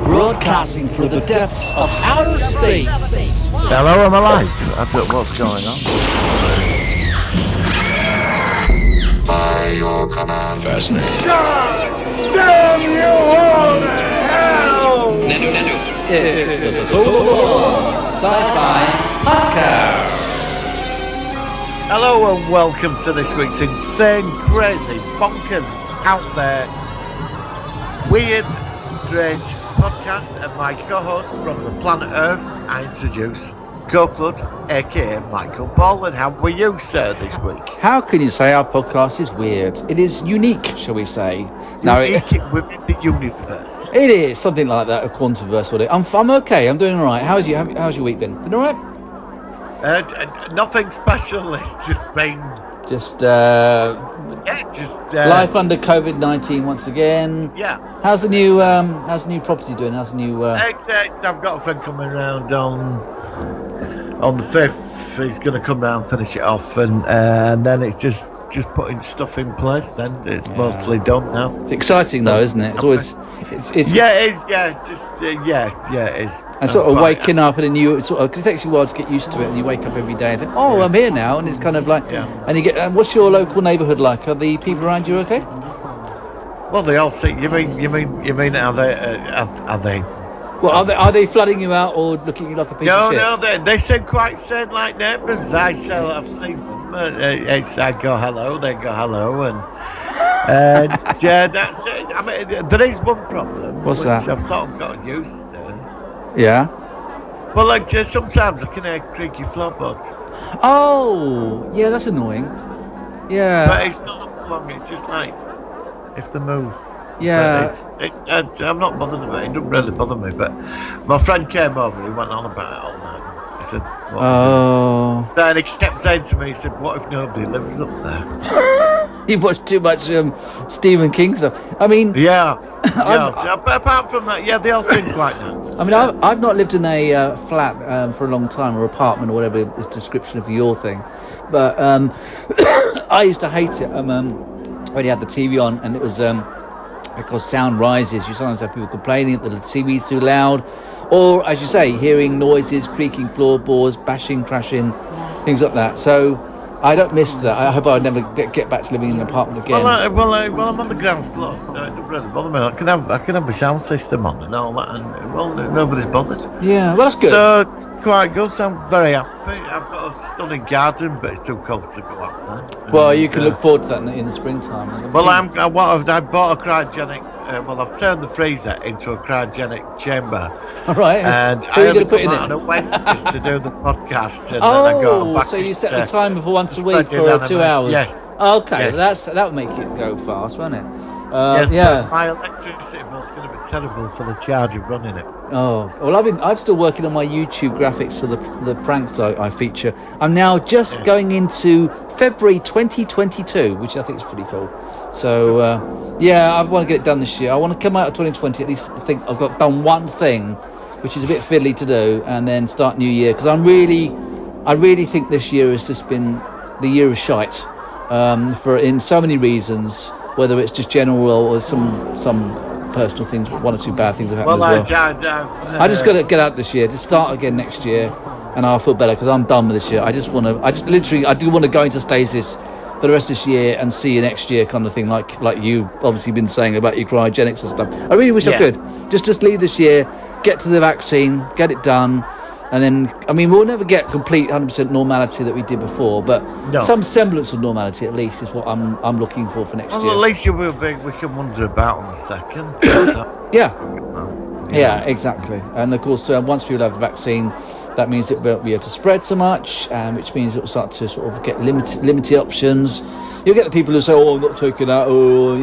Broadcasting from the depths of outer space. Hello, I'm alive. I don't know what's going on. By your command. Fascinating. God damn you all to hell! Nando. It's the Sci-Fi Podcast. Hello and welcome to this week's insane, crazy, bonkers, out there, weird, strange podcast. And my co-host from the planet Earth, I introduce Copeland, aka Michael Baldwin. How were you, sir, this week? How can you say our podcast is weird? It is unique, shall we say? Unique within the universe. It is something like that, a quantiverse. I'm okay. I'm doing all right. How's your week been? Been all right? Nothing special. It's just been Just life under COVID-19 once again. Yeah. How's the new property doing? How's the new? I've got a friend coming around on the 5th. He's going to come down, finish it off, and then it's just putting stuff in place. Then it's mostly done now. It's exciting though, isn't it? It's always it's it is. And sort of waking up in a new sort of, 'cause it takes you a while to get used to it, and you wake up every day and think, I'm here now, and it's kind of like, and you get. What's your local neighbourhood like? Are the people around you okay? Well, they all see. You mean? Are they? Well, are they flooding you out or looking at you like a piece of shit? No, they seem quite sane like neighbours. I've seen them. I go hello, they go hello, and that's it. I mean, there is one problem. What's which that? I've sort of got used to. Yeah. Well, like sometimes I can hear creaky floorboards. Oh, yeah, that's annoying. Yeah. But it's not long. It's just like if they move. Yeah. I'm not bothered about it. It doesn't really bother me. But my friend came over. He went on about it all night. He said, "What?" Oh. Then he kept saying to me, he said, "What if nobody lives up there?" You watch too much Stephen King stuff. I mean, Yeah. So, apart from that, they all seem quite nice. I mean, I've not lived in a flat for a long time, or apartment, or whatever is description of your thing. But I used to hate it when you had the TV on, and it was because sound rises. You sometimes have people complaining that the TV's too loud, or as you say, hearing noises, creaking floorboards, bashing, crashing, things like that. So I don't miss that. I hope I never get back to living in an apartment again. Well, I'm on the ground floor, so it doesn't really bother me. I can have a sound system on and all that, and nobody's bothered. Yeah, well, that's good. So it's quite good. So I'm very happy. I've got a stunning garden, but it's too cold to go out there. Well, you can look forward to that in the springtime. Well, I bought a cryogenic. I've turned the freezer into a cryogenic chamber. All right. And Who I are you only going to put in come it? out on a Wednesdays to do the podcast, and then I go back. So you set the into timer for once a week spreading for animals. 2 hours? Yes. Okay, Yes. that would make it go fast, won't it? Yes, Yeah. but my electricity bill's going to be terrible for the charge of running it. Oh well, I'm still working on my YouTube graphics for the pranks I feature. I'm now just going into February 2022, which I think is pretty cool. So I want to get it done this year. I want to come out of 2020 at least. I think I've got done one thing, which is a bit fiddly to do, and then start new year, because I really think this year has just been the year of shite in so many reasons. Whether it's just general or some personal things, one or two bad things have happened as well. I just got to get out this year, just start again next year, and I'll feel better because I'm done with this year. I do want to go into stasis for the rest of this year and see you next year, kind of thing, like you obviously been saying about your cryogenics and stuff. I really wish I could just leave this year, get to the vaccine, get it done. And then, I mean, we'll never get complete 100% normality that we did before, but some semblance of normality at least is what I'm looking for next year. Well, at least we can wonder about on the second. Yeah, exactly. And of course, once people have the vaccine, that means it won't be able to spread so much, which means it will start to sort of get limited options. You'll get the people who say, I'm not taking that, or,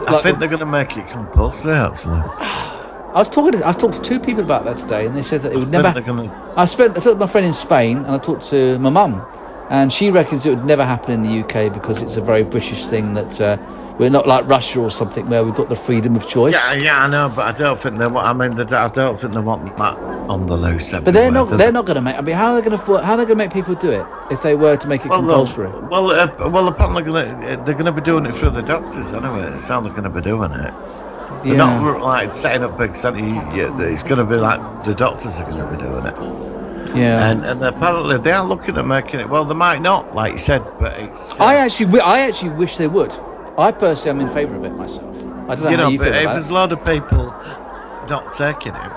I think they're going to make it compulsory, actually. I've talked to two people about that today, and they said that it would never. I talked to my friend in Spain, and I talked to my mum, and she reckons it would never happen in the UK because it's a very British thing that we're not like Russia or something where we've got the freedom of choice. Yeah, I know, but I don't think they want. I don't think they want that on the loose. But they're not going to make. I mean, how are they going to make people do it if they were to make it compulsory? Apparently they're going to be doing it through the doctors anyway. It's how they're going to be doing it. They're not like setting up big centre. It's going to be like the doctors are going to be doing it. Yeah. And apparently they are looking at making it. Well, they might not, like you said, but it's. I actually wish they would. I personally am in favour of it myself. I don't know how you feel but if about there's it. a lot of people not taking it,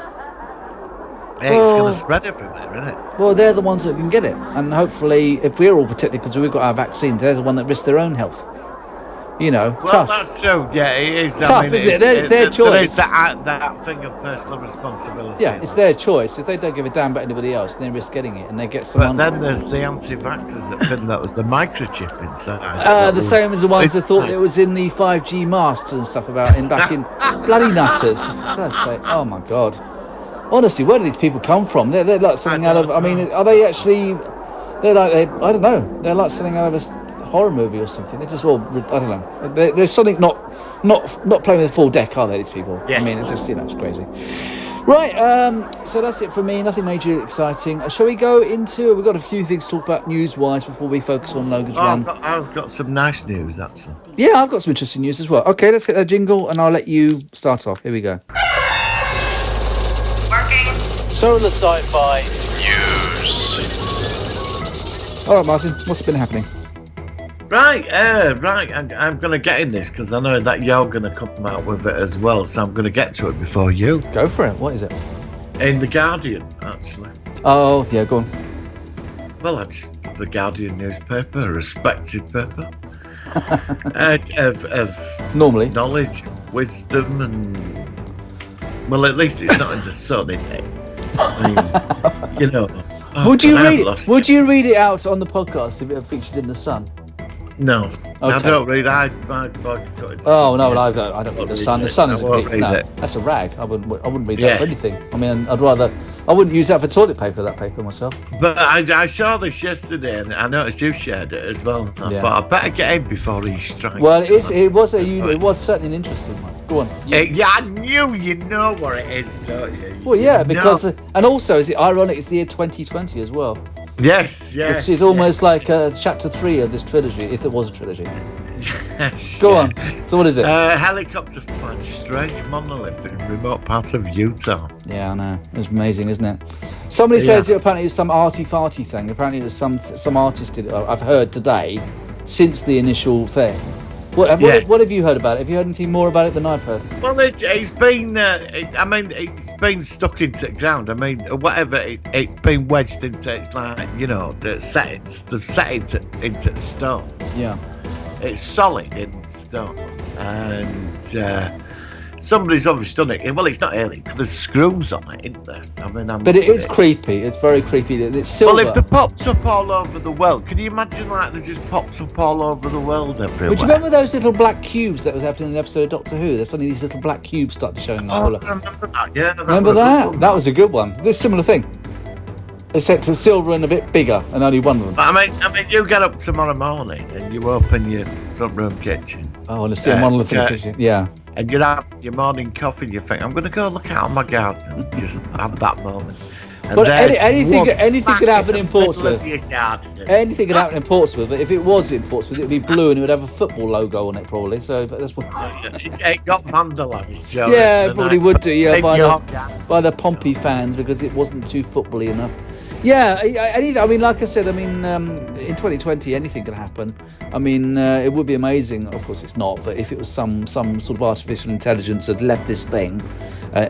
it's going to spread everywhere, isn't it? Well, they're the ones that can get it, and hopefully, if we're all protected because we've got our vaccines, they're the one that risk their own health. Well, tough. That's true. Yeah, it is. Tough, isn't it? It's their choice. There is that thing of personal responsibility. Yeah, it's their choice. If they don't give a damn about anybody else, they risk getting it, and they get someone. But then there's the anti-vaxxers that think that was the microchip inside. The same as the ones that thought it was in the 5G masks and stuff back in bloody nutters. For Christ's sake. Oh my God. Honestly, where do these people come from? They're like something out of. I mean, are they actually? I don't know. They're like something out of a horror movie or something. They're just all. I don't know. There's something not playing with the full deck, are they? These people. Yes. I mean, it's just it's crazy. Right. So that's it from me. Nothing major exciting. Shall we go into? We've got a few things to talk about news-wise before we focus on Logan's run. I've got some nice news, actually. Yeah, I've got some interesting news as well. Okay, let's get that jingle, and I'll let you start off. Here we go. So in the Sci-Fi News. All right, Martin, what's been happening? Right. I'm going to get in this because I know that you're going to come out with it as well, so I'm going to get to it before you. Go for it. What is it? In The Guardian, actually. Oh, yeah, go on. Well, that's the Guardian newspaper, a respected paper. of Normally. knowledge, wisdom, and... Well, at least it's not in the sun, is it? I mean, Would you read it out on the podcast if it featured in the Sun? No, Okay. I don't read. I Oh no, well, I don't read the Sun. The Sun is a big. No, it. that's a rag. I wouldn't read that Yes. for anything. I mean, I wouldn't use that for toilet paper. That paper myself. But I saw this yesterday, and I noticed you shared it as well. I thought I better get in before he strikes. Well, it was certainly an interesting one. Go on. I knew you know what it is, don't you? Well, yeah, because and also is it ironic? It's the year 2020 as well. Yes. Which is almost like chapter 3 of this trilogy, if it was a trilogy. Yes, Go on. So what is it? Helicopter finds strange monolith in remote part of Utah. Yeah, I know. It's amazing, isn't it? Somebody says it apparently it's some arty-farty thing. Apparently there's some artist did it. I've heard today, since the initial thing. What have you heard about it? Have you heard anything more about it than I've heard? Well, it's been. It's been stuck into the ground. I mean, whatever. It's been wedged into. It's like they've set into stone. Yeah. It's solid in stone, and somebody's obviously done it. Well, it's not alien because there's screws on it, isn't there? I mean, but it is creepy. It's very creepy. It's silver. Well, if they popped up all over the world, can you imagine like they just popped up all over the world everywhere? Would you remember those little black cubes that was happening in an episode of Doctor Who? There's suddenly these little black cubes started showing up. Oh, I remember that. Yeah, remember that? That was a good one. This similar thing. Except to silver and a bit bigger, and only one of them. I mean, you get up tomorrow morning and you open your front room kitchen. Oh, and I see a monolith in the kitchen. Yeah. And you have your morning coffee and you think, I'm going to go look out on my garden and just have that moment. And But anything could happen in Portsmouth. Anything could happen in Portsmouth, but if it was in Portsmouth, it would be blue and it would have a football logo on it, probably. So that's what. It got vandalised, Joe. Yeah, it probably would do. Yeah, by the Pompey fans because it wasn't too footbally enough. Yeah, I mean, like I said, I mean, in 2020, anything can happen. I mean, it would be amazing. Of course, it's not. But if it was some sort of artificial intelligence had left this thing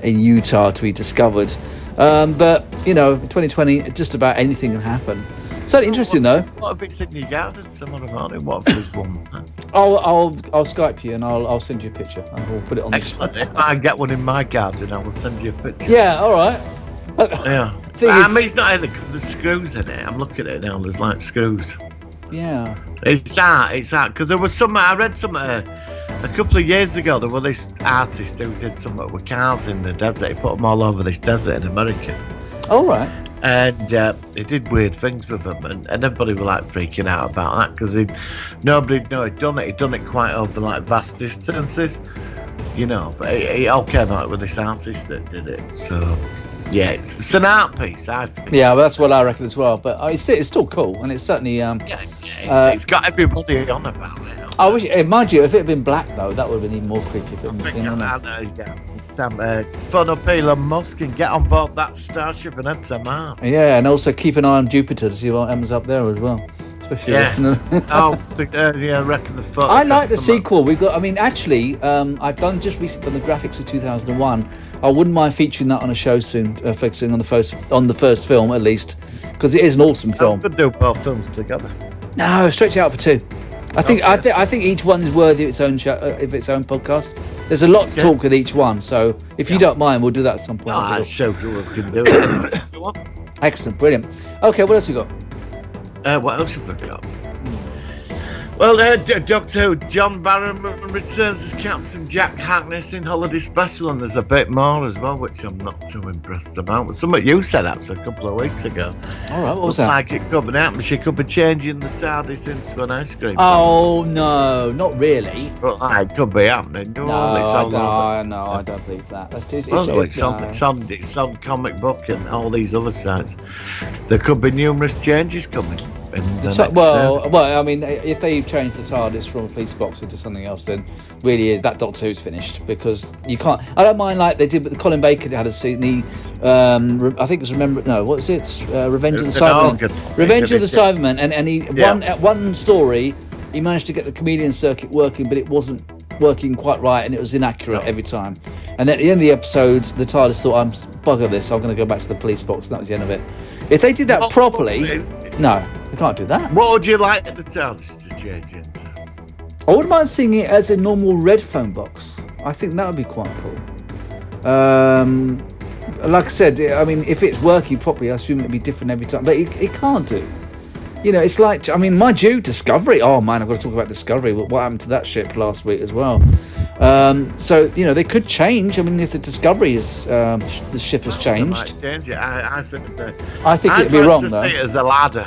in Utah to be discovered, but in 2020, just about anything can happen. So interesting, though. What if it's in your garden tomorrow morning? What if there's one? I'll Skype you and I'll send you a picture and we'll put it on. Excellent. If I get one in my garden, I will send you a picture. Yeah. All right. Yeah. I mean, it's not either because there's screws in it. I'm looking at it now. There's like screws. Yeah. It's art. Because there was some. I read some a couple of years ago. There was this artist who did something with cars in the desert. He put them all over this desert in America. All right. And he did weird things with them, and everybody were like freaking out about that because nobody knew he'd done it. He'd done it quite over like vast distances, But it all came out with this artist that did it. So. Yeah, it's an art piece, I think. Yeah, well, that's what I reckon as well. But it's still cool, and it's certainly. It's got everybody on about it. I wish, mind you, if it had been black though, that would have been even more creepy. If it had been, phone up Elon Musk and get on board that starship and head to Mars. Yeah, and also keep an eye on Jupiter to see what happens up there as well. Especially I reckon the photo. I like the sequel. Actually, I've just recently done the graphics of 2001. I wouldn't mind featuring that on a show soon, focusing on the first film at least, because it is an awesome film. We could do both films together. No, stretch it out for 2. I think each one is worthy of its own show, of its own podcast. There's a lot to talk with each one, so if you don't mind, we'll do that at some point. I'll show you what we can do. If you want. Excellent, brilliant. Okay, what else you got? What else have we got? Well, Doctor Who, John Barrowman returns as Captain Jack Harkness in Holiday Special, and there's a bit more as well, which I'm not too impressed about. But something you said actually a couple of weeks ago. All right, what was that? Like it could happen. She could be changing the TARDIS into an ice cream. Oh no, not really. But it could be happening. No, I don't believe that. It's on comic book and all these other sites. There could be numerous changes coming. If they change the TARDIS from a police box into something else, then really that Doctor Who's finished, because you can't. I don't mind like they did with Colin Baker. Had a scene. I think it's Revenge of the Cybermen. Revenge of the Cybermen, and he one story he managed to get the comedian circuit working, but it wasn't working quite right, and it was inaccurate every time. And then at the end of the episode, the TARDIS thought, "I'm bugger this. I'm going to go back to the police box." And that was the end of it. If they did that properly, no. They can't do that. What would you like the TARDIS to change into? I wouldn't mind seeing it as a normal red phone box. I think that would be quite cool. Like I said, if it's working properly, I assume it'd be different every time. But it can't do. It's like, mind you, Discovery. Oh man, I've got to talk about Discovery. What happened to that ship last week as well? They could change. If the Discovery is the ship has changed. They might change it. I think it'd be wrong though. See it as a ladder.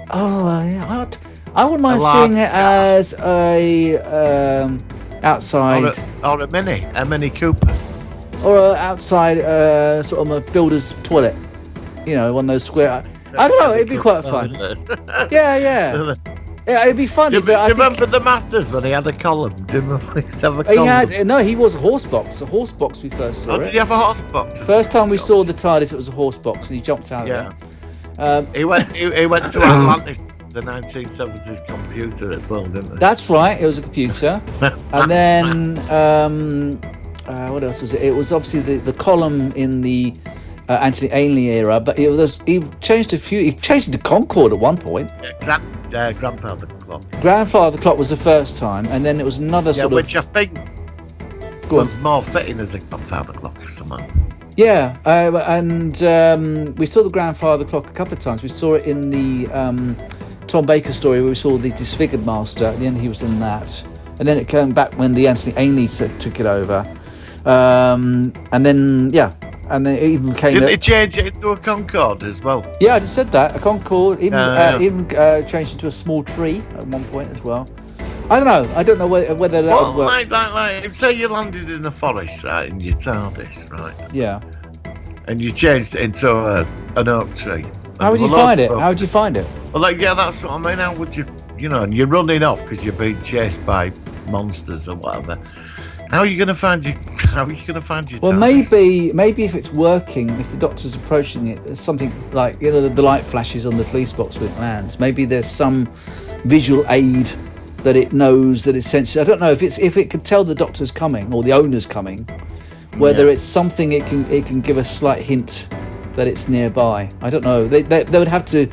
Oh yeah, I wouldn't mind seeing it as a outside or a mini Cooper, or a outside sort of a builder's toilet. One of those square. I don't know. It'd be quite fun. Yeah, it'd be funny. Do you remember the Masters when he had a column? Do you remember he used to have a column? He was a horse box. A horse box we first saw. Oh, did he have a horse box? First time we saw the TARDIS, it was a horse box, and he jumped out of it. He went to Atlantis, the 1970s computer as well, didn't he? That's right, it was a computer. And then what else was it? It was obviously the column in the Anthony Ainley era, but he changed a few. He changed it to Concorde at one point. Grandfather Clock. Grandfather Clock was the first time, and then it was another sort of. Which I think was more fitting as a Grandfather Clock somehow. Yeah, and we saw the Grandfather Clock a couple of times. We saw it in the Tom Baker story where we saw the Disfigured Master. At the end, he was in that. And then it came back when the Anthony Ainley took it over. And then it even became... Didn't it change it into a Concorde as well? Yeah, I just said that. A Concorde. Even changed into a small tree at one point as well. I don't know whether that would work. Like, if say you landed in a forest, right, in your TARDIS, right? Yeah. And you changed it into an oak tree. How would you find it? How would you find it? Well, that's what I mean. How would you, and you're running off because you're being chased by monsters or whatever. How are you going to find your TARDIS? Well, maybe if it's working, if the Doctor's approaching it, there's something like, the light flashes on the police box when it lands. Maybe there's some visual aid that it knows, that it's sensitive. I don't know if it could tell the Doctor's coming or the owner's coming, whether it's something it can give a slight hint that it's nearby. I don't know. They would have to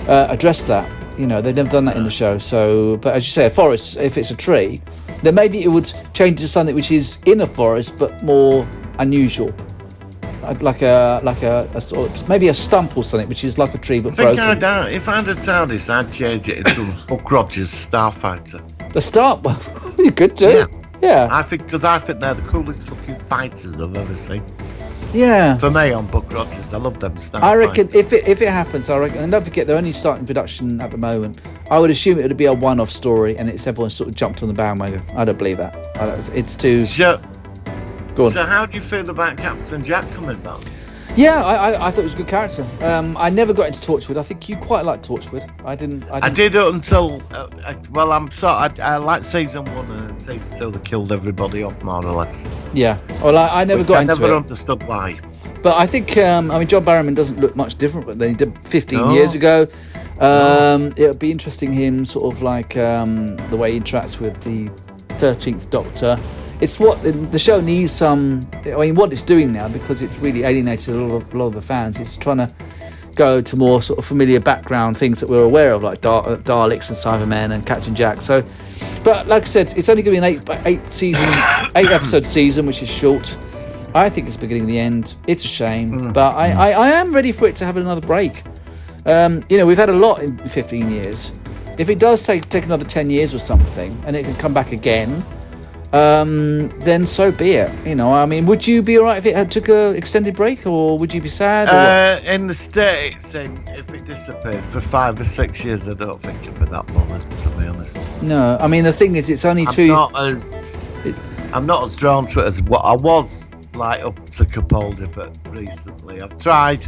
address that. They've never done that in the show. So, but as you say, a forest, if it's a tree, then maybe it would change to something which is in a forest but more unusual. Like a sort of, maybe a stump or something, which is like a tree but broken. If I had a TARDIS, I'd change it into Buck Rogers' Starfighter. The Star? Well, you could do. Yeah. I think they're the coolest looking fighters I've ever seen. Yeah. For me, on Buck Rogers, I love them Starfighters. I reckon if it happens, and don't forget they're only starting production at the moment. I would assume it would be a one-off story, and it's everyone sort of jumped on the bandwagon. I don't believe that. It's too. So, Go on. So how do you feel about Captain Jack coming back? Yeah, I thought it was a good character. I never got into Torchwood. I think you quite liked Torchwood. I didn't. I did it until I liked season 1 and then season 2 they killed everybody off more or less. Yeah. Well, I never got into it. I never understood why. But I think John Barrowman doesn't look much different than he did 15 years ago. It would be interesting him sort of like the way he interacts with the 13th Doctor. It's what the show needs some. I mean, what it's doing now, because it's really alienated a lot of the fans. It's trying to go to more sort of familiar background things that we're aware of, like Daleks and Cybermen and Captain Jack. So, but like I said, it's only going to be an 8 episode season, which is short. I think it's the beginning of the end. It's a shame, but I am ready for it to have another break. We've had a lot in 15 years. If it does take another 10 years or something, and it can come back again, then so be it. Would you be alright if it took an extended break, or would you be sad? In the States, if it disappeared for 5 or 6 years, I don't think I'd be that bothered, to be honest. No, I mean, the thing is, it's only I'm not as drawn to it as what I was like up to Capaldi, but recently I've tried,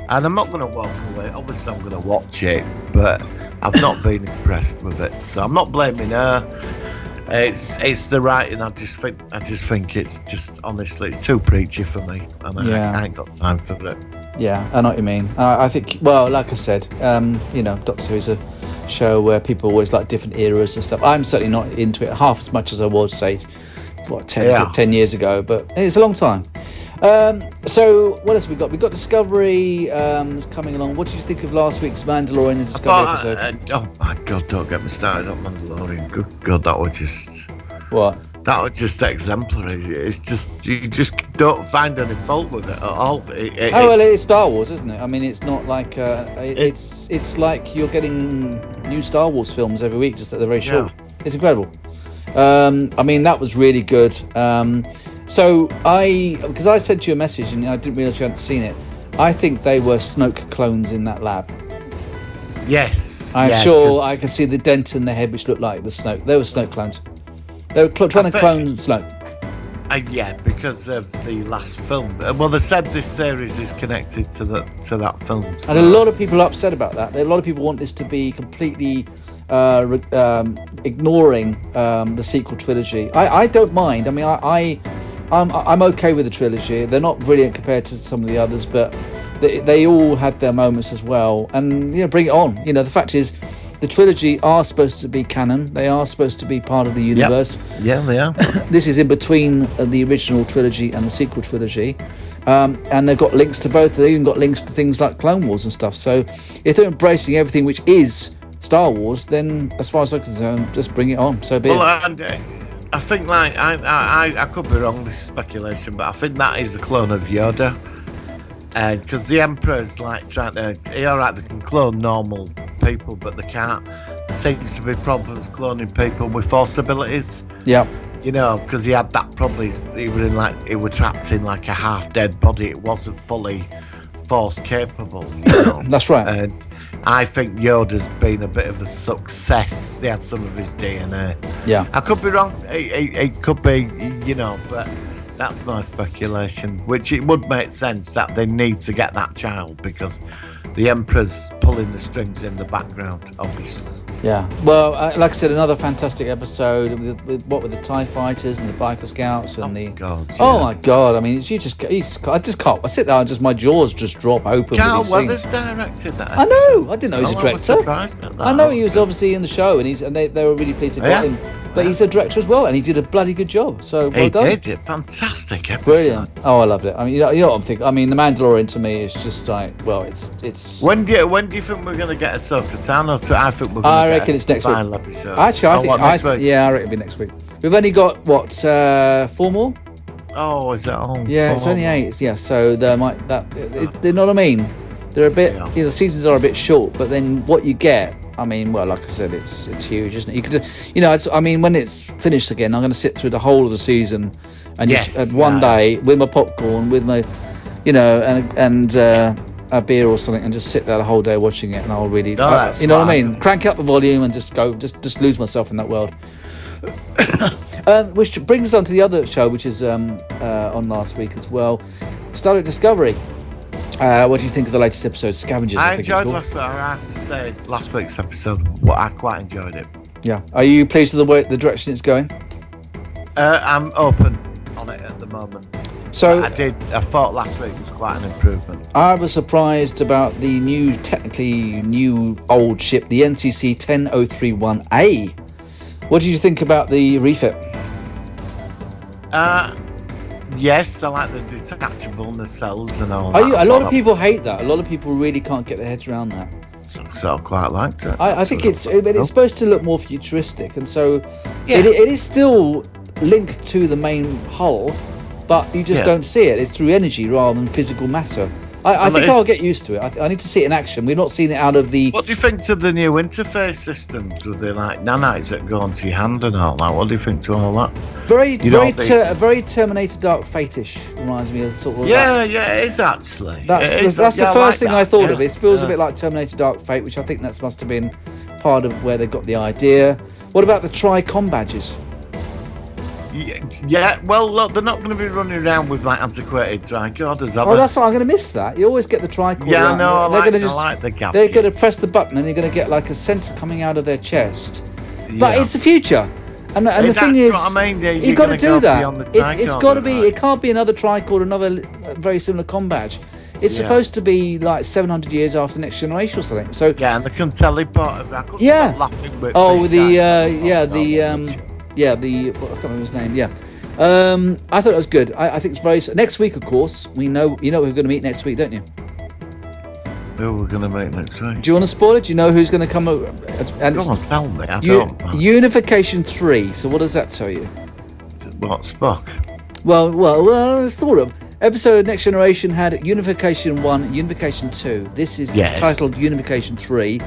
and I'm not going to walk away. Obviously, I'm going to watch it, but I've not been impressed with it. So I'm not blaming her. It's the writing. I just think it's just, honestly, it's too preachy for me, and I ain't got time for it. Yeah, I know what you mean. I think, well, like I said, Doctor Who is a show where people always like different eras and stuff. I'm certainly not into it half as much as I was, say, 10 years ago, but it's a long time. So what else have we got? We've got Discovery coming along. What did you think of last week's Mandalorian and Discovery episode? Oh my God, don't get me started on Mandalorian. Good God, that was just... What? That was just exemplary. It's just, you just don't find any fault with it at all. It's Star Wars, isn't it? I mean, it's not like... it's like you're getting new Star Wars films every week, just that they're very short. It's incredible. That was really good. Because I sent you a message and I didn't realise you hadn't seen it. I think they were Snoke clones in that lab. Yes. I'm sure I can see the dent in their head, which looked like the Snoke. They were Snoke clones. They were trying to clone Snoke. Because of the last film. Well, they said this series is connected to that film. So. And a lot of people are upset about that. A lot of people want this to be completely ignoring the sequel trilogy. I don't mind. I mean, I'm okay with the trilogy. They're not brilliant compared to some of the others, but they all had their moments as well. And bring it on. The fact is, the trilogy are supposed to be canon. They are supposed to be part of the universe. Yep. Yeah, they are. This is in between the original trilogy and the sequel trilogy. And they've got links to both. They've even got links to things like Clone Wars and stuff. So if they're embracing everything which is Star Wars, then as far as I'm concerned, just bring it on. So be it. And I think, like, I could be wrong, this is speculation, but I think that is a clone of Yoda. Because the Emperor's like trying to... Alright, they can clone normal people, but they can't. There seems to be problems cloning people with Force abilities. Yeah. Because he had that problem. He was trapped in like a half-dead body. It wasn't fully Force capable. That's right. And I think Yoda's been a bit of a success. He had some of his DNA. Yeah. I could be wrong. It could be, but that's my speculation. Which it would make sense that they need to get that child because the Emperor's pulling the strings in the background, obviously. Yeah. Well, like I said, another fantastic episode with the TIE fighters and the biker scouts and Oh my God! I mean, I just can't. I sit there and my jaws just drop open. Carl Weathers directed that episode. I know. I didn't know he was a director. I was surprised at that. I know he was obviously in the show, and they were really pleased to get him. But he's a director as well, and he did a bloody good job. So well done. He did. Fantastic episode. Brilliant. Oh, I loved it. I mean, you know what I'm thinking. I mean, The Mandalorian to me is just like, well, it's. When do you think we're going to get Ahsoka Tano? I think we're going to get it's next week. Episode. Actually, I think next week? Yeah, I reckon it'll be next week. We've only got 4 more. Oh, is that all? Yeah, it's only 8. Yeah, so they might you know what I mean? They're a bit. The seasons are a bit short, but then what you get. I mean, well, like I said, it's huge, isn't it? You could, when it's finished again, I'm going to sit through the whole of the season and just one day with my popcorn, with my, and a beer or something, and just sit there the whole day watching it, and I'll really, what I mean? Crank up the volume and just lose myself in that world. Which brings us on to the other show, which is on last week as well, Star Trek Discovery. What do you think of the latest episode, Scavengers? I think it's enjoyed called? last week. I have to say, last week's episode, well, I quite enjoyed it. Yeah. Are you pleased with the direction it's going? I'm open on it at the moment. So I thought last week was quite an improvement. I was surprised about the technically new old ship, the NCC 10031A. What did you think about the refit? Yes, I like the detachable nacelles and all A that. lot of people hate that. A lot of people really can't get their heads around that. So I quite liked it. I think it's supposed to look more futuristic, and so Yeah. it is still linked to the main hull, but you just don't see it. It's through energy rather than physical matter. I think I'll get used to it. I need to see it in action. We've not seen it out of the... What do you think to the new interface systems with the nanites that go onto your hand and all that? What do you think to all that? Very Terminator Dark Fate-ish reminds me of sort of... Yeah, it is actually. That's the first thing I thought of. It feels a bit like Terminator Dark Fate, which I think that must have been part of where they got the idea. What about the Tri-Com badges? Yeah, well, look, they're not going to be running around with like antiquated tricorders, are they? Oh, that's why I'm going to miss that. You always get the tricorder. Yeah, I know. I like the They're gadgets. going to press the button and you're going to get like a sensor coming out of their chest. But Yeah. it's the future. And the That's thing is, what I mean, yeah, you've you're got to gonna do go that. beyond the It's got to tricorder, be. right? It can't be another tricorder, another very similar com badge. It's supposed to be like 700 years after Next Generation or something. So Yeah, and they can teleport. I couldn't Yeah. stop laughing with Oh, this the guy. I can't remember his name. Yeah, I thought it was good. I think it's very. Next week, of course, you know we're going to meet next week, don't you? Who we're going to make next week? Do you want to spoil it? Do you know who's going to come? And Go on, tell me. I don't know. Unification 3. So what does that tell you? What, Spock? Well, sort of. Episode Next Generation had Unification 1, Unification 2. This is titled Unification 3.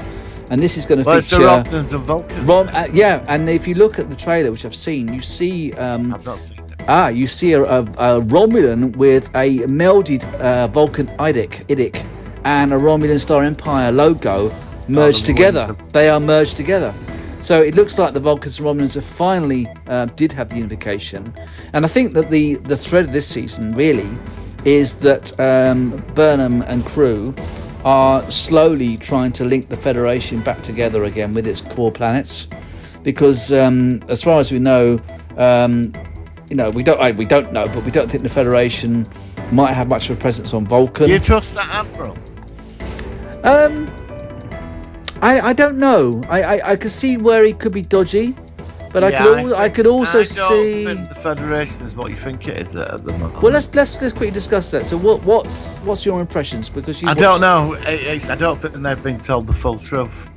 And this is going to feature... It's the Romulans and Vulcans. Yeah, and if you look at the trailer, which I've seen, you see... I've not seen it. You see a Romulan with a melded Vulcan IDIC and a Romulan Star Empire logo merged together. They are merged together. So it looks like the Vulcans and Romulans have finally did have the unification. And I think that the thread of this season really is that Burnham and crew are slowly trying to link the Federation back together again with its core planets, because as far as we know, we don't know, but we don't think the Federation might have much of a presence on Vulcan. Do you trust that Admiral? I don't know. I could see where he could be dodgy, but I could also see. I don't think the Federation is what you think it is at the moment. Well, let's quickly discuss that. So what's your impressions? Because I don't know. I don't think they've been told the full truth.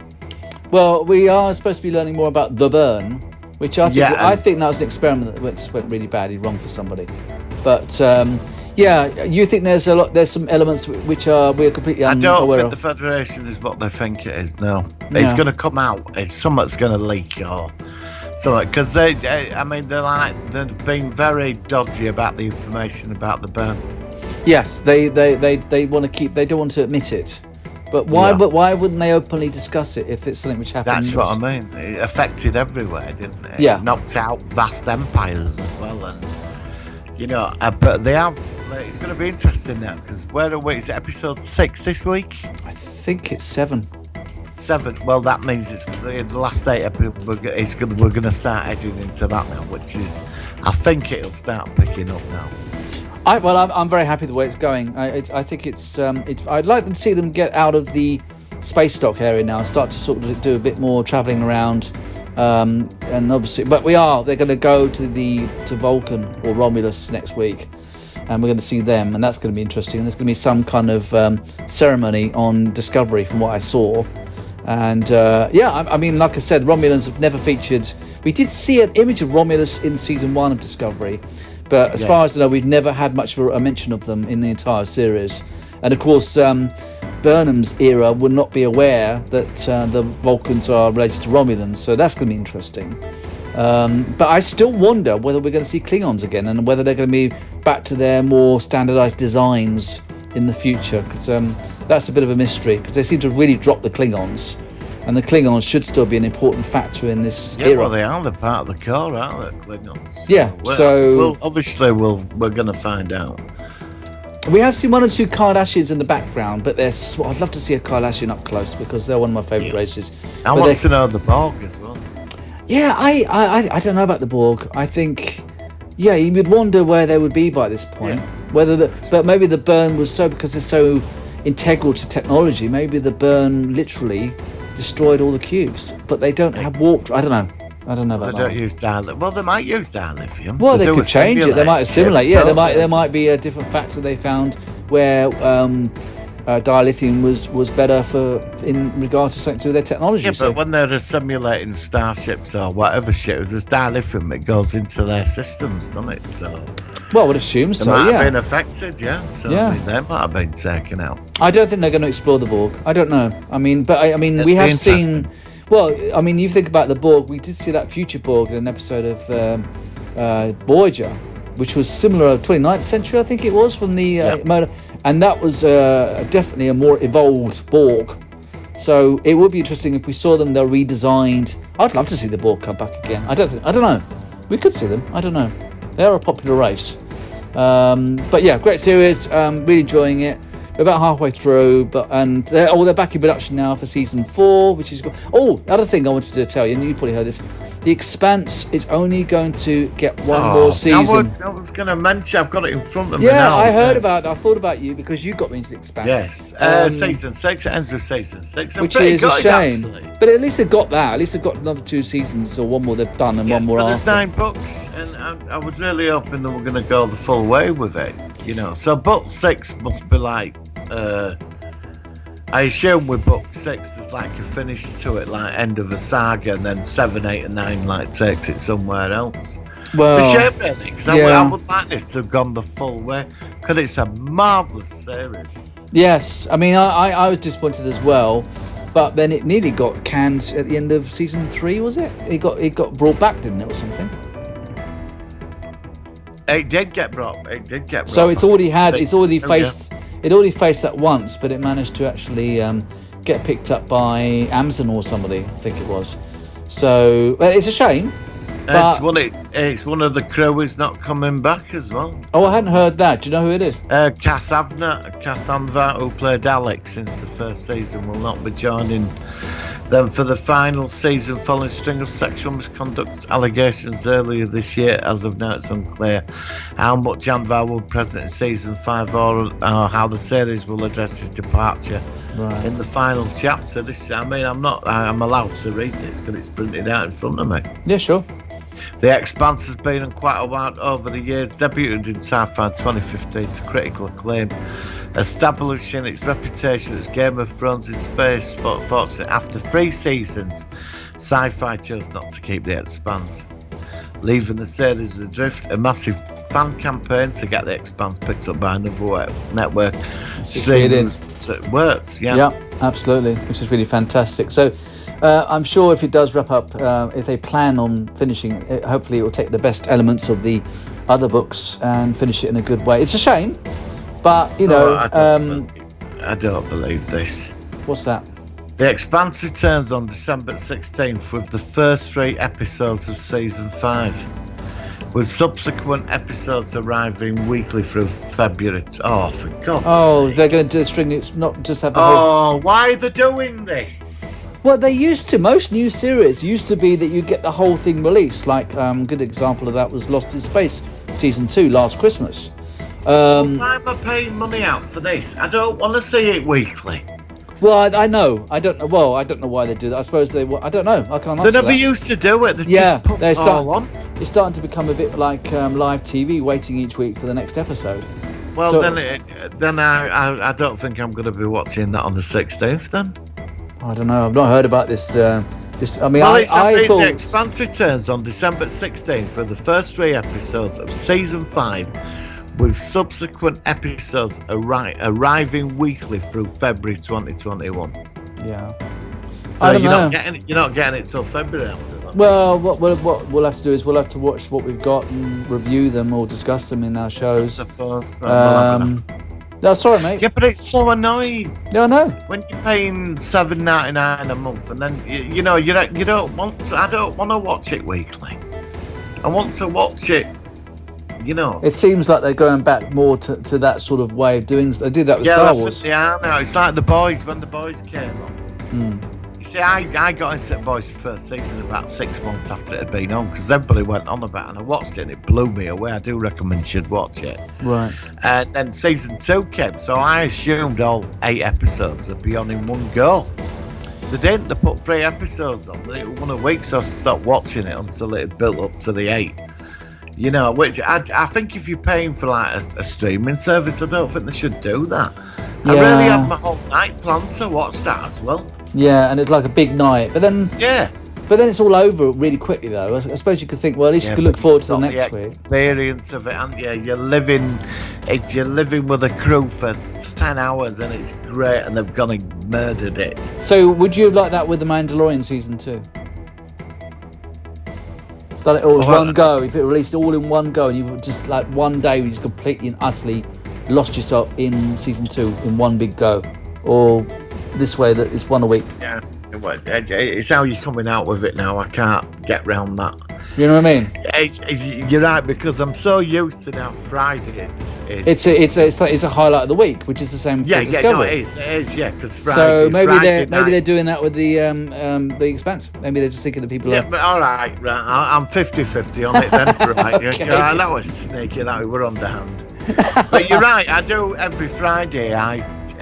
Well, we are supposed to be learning more about the burn, which I think that was an experiment that went really badly wrong for somebody. But you think there's some elements which we're completely unaware of. I don't think the Federation is what they think it is. No. It's going to come out. It's something's going to leak or something, because they've been very dodgy about the information about the burn. Yes, they want to keep. They don't want to admit it. But why? Yeah. But why wouldn't they openly discuss it if it's something which happens? That's what I mean. It affected everywhere, didn't it? Yeah. It knocked out vast empires as well, and but they have. It's going to be interesting now, because where are we? Is it episode 6 this week? I think it's 7. 7. Well, that means it's the last 8 episodes. We're going to start heading into that now, which is, I think it'll start picking up now. I'm very happy the way it's going. I think it's. I'd like them to see them get out of the space dock area now and start to sort of do a bit more travelling around. And obviously, but they're going to go to Vulcan or Romulus next week, and we're going to see them, and that's going to be interesting. And there's going to be some kind of ceremony on Discovery, from what I saw. And I mean, like I said, Romulans have never featured. We did see an image of Romulus in season 1 of Discovery, but as far as I know, we've never had much of a mention of them in the entire series. And of course, Burnham's era would not be aware that the Vulcans are related to Romulans, so that's going to be interesting. But I still wonder whether we're going to see Klingons again, and whether they're going to be back to their more standardized designs in the future, because that's a bit of a mystery, because they seem to really drop the Klingons, and the Klingons should still be an important factor in this era. Well, they are. They're part of the core, aren't they, Klingons? Yeah, we're going to find out. We have seen one or two Kardashians in the background, but I'd love to see a Kardashian up close because they're one of my favourite races. I want to know the Borg as well. Yeah, I don't know about the Borg. I think, yeah, you would wonder where they would be by this point. Yeah. But maybe the burn was because they're so integral to technology. Maybe the burn literally destroyed all the cubes, but they don't have warp. I don't know about that. They don't use dilithium. Well, they might use dilithium. Well, they could change it. They might assimilate. Yeah, there might be a different factor they found where dilithium was better in regard to something to do with their technology. Yeah, but when they're assimilating starships or whatever shit, there's dilithium that goes into their systems, doesn't it? So. Well, I would assume so. They might have been affected, yeah. So yeah. I mean, they might have been taken out. I don't think they're going to explore the Borg. I don't know. I mean, we have seen. Well, I mean, you think about the Borg. We did see that future Borg in an episode of Voyager, which was similar, 29th century, I think it was, from the motor, and that was definitely a more evolved Borg. So it would be interesting if we saw them. They're redesigned. I'd love to see the Borg come back again. I don't know. We could see them. I don't know. They are a popular race. But yeah, great series. Really enjoying it. We're about halfway through, and they're back in production now for season 4, which is good. Oh, the other thing I wanted to tell you, and you probably heard this, The Expanse is only going to get one more season. I was going to mention, I've got it in front of me now. Yeah, I heard about it. I thought about you because you got me into The Expanse. Yes, season 6, it ends with season 6. Which is a shame. But at least they've got that. At least they've got another 2 seasons, or one more they've done and one more but after. There's 9 books, and I was really hoping they were going to go the full way with it. So book 6 must be like, I assume with book 6 there's like a finish to it, like end of a saga, and then 7, 8 and 9 like takes it somewhere else. Well, it's a shame really, because I would like this to have gone the full way, because it's a marvellous series. Yes, I mean I was disappointed as well, but then it nearly got canned at the end of season 3, was it? It got brought back, didn't it, or something? It did get brought. So it's already faced. It already faced that once, but it managed to actually get picked up by Amazon or somebody, I think it was. So it's a shame. But it's one of the crew is not coming back as well. Oh, I hadn't heard that. Do you know who it is? Cass Anvar, who played Alex since the first season, will not be joining them for the final season following a string of sexual misconduct allegations earlier this year. As of now, it's unclear how much Anvar will be present in season 5 or how the series will address his departure in the final chapter. I'm allowed to read this because it's printed out in front of me. Yeah, sure. The Expanse has been on quite a while over the years, debuted in Sci-Fi 2015 to critical acclaim, establishing its reputation as Game of Thrones in space. Fortunately, after 3 seasons, Sci-Fi chose not to keep The Expanse, leaving the series adrift. A massive fan campaign to get The Expanse picked up by another network. Succeeded. It works, Yeah, absolutely, which is really fantastic. So I'm sure if it does wrap up, if they plan on finishing it, hopefully it will take the best elements of the other books and finish it in a good way. It's a shame, but I don't believe this. What's that? The Expanse returns on December 16th with the first 3 episodes of season 5, with subsequent episodes arriving weekly through February. Oh, for God's sake. They're going to do a string. It's not just have. Why are they doing this? Well, they used to. Most new series used to be that you get the whole thing released. Like, good example of that was Lost in Space season 2 last Christmas. Why am I paying money out for this? I don't want to see it weekly. Well, I know. I don't know. Well, I don't know why they do that. I suppose they. I don't know. I can't answer They never used to do it. They just put it all on. It's starting to become a bit like live TV, waiting each week for the next episode. Well, then I don't think I'm going to be watching that on the 16th. Then I don't know. I've not heard about this. I mean, I thought The The Expanse returns on December 16th for the first 3 episodes of season 5, with subsequent episodes arriving weekly through February 2021. Yeah. So you're not getting it till February after that. Well, what we'll have to do is we'll have to watch what we've got and review them or discuss them in our shows. I suppose. No, sorry, mate. Yeah, but it's so annoying. Yeah, I know. When you're paying $7.99 a month, and then you don't want to. I don't want to watch it weekly. I want to watch it you know. It seems like they're going back more to that sort of way of doing. They do that with Star Wars. They are now. It's like The Boys when The Boys came on. You see, I got into The Boys first season about 6 months after it had been on because everybody went on about it, and I watched it and it blew me away. I do recommend you should watch it. Right. And then season 2 came, so I assumed all 8 episodes would be on in one go. They didn't. They put 3 episodes on. It was 1 week, so I stopped watching it until it had built up to the 8. You know, which I think if you're paying for like a streaming service, I don't think they should do that. I really had my whole night planned to watch that as well. Yeah, and it's like a big night, but then it's all over really quickly though. I suppose you could think, well, at least you could look forward to the next week. Experience of it, and you're living with a crew for 10 hours, and it's great, and they've gone and murdered it. So, would you have liked that with The Mandalorian season 2? Done it all in one go. If it released all in one go, and you just like one day, you just completely and utterly lost yourself in season 2 in one big go, or this way that it's 1 a week. Yeah, it's how you're coming out with it now. I can't get round that. You know what I mean? You're right, because I'm so used to now Friday. It's a highlight of the week, which is the same. Yeah, Discovery. No, it is. Yeah, because Friday. So maybe they're doing that with the Expanse. Maybe they're just thinking that people. Yeah, but all right. I'm 50-50 on it then. Right, okay. That was sneaky. That we were underhand. But you're right. I do every Friday.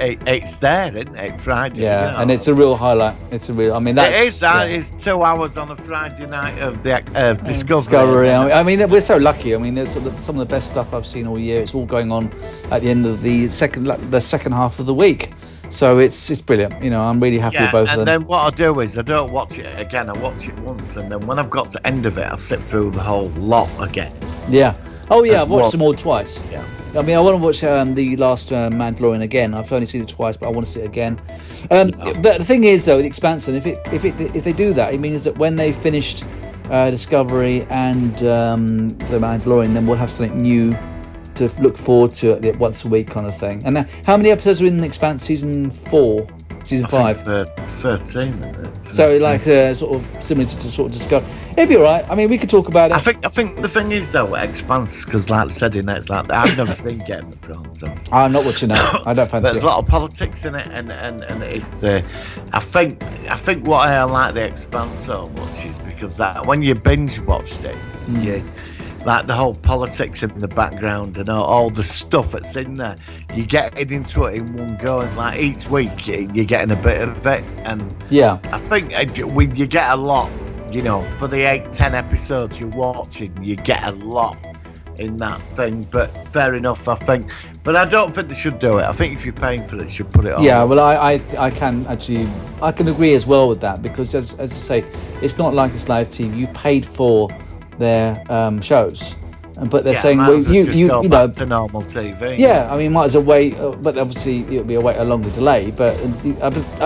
It's there, isn't it? Friday. Yeah, you know? And it's a real highlight. It's a real. I mean, that's. It is. It's 2 hours on a Friday night of the Discovery. I mean, we're so lucky. I mean, there's some of the best stuff I've seen all year. It's all going on at the end of the second half of the week. So it's brilliant. You know, I'm really happy with both of them. And then what I do is I don't watch it again. I watch it once, and then when I've got to the end of it, I'll sit through the whole lot again. Yeah. Oh yeah, I've watched them all twice. Yeah. I mean, I want to watch the last Mandalorian again. I've only seen it twice, but I want to see it again. But the thing is, though, the Expanse, and if they do that, it means that when they finished Discovery and the Mandalorian, then we'll have something new to look forward to once a week kind of thing. And how many episodes are in the Expanse? Season 4, season 5. 13. So like sort of similar to sort of Discovery. It'd be all right. I mean, we could talk about it. I think the thing is though, Expanse, because like I said in it, it's like I've never seen Game of Thrones. I'm not watching that. I don't fancy it. There's a lot of politics in it, and it's the. I think what I like the Expanse so much is because that when you binge watched it, you. Like the whole politics in the background and all the stuff that's in there, you get into it in one go, and like each week you're getting a bit of it, and I think you get a lot, you know, for the 8-10 episodes you're watching, you get a lot in that thing. But fair enough, I think. But I don't think they should do it. I think if you're paying for it, you should put it on. Yeah, well, I can agree as well with that, because as I say, it's not like it's live TV. You paid for their shows, but they're saying, well, you know, to normal TV. Yeah, I mean, might as well wait, but obviously it'll be a longer delay. But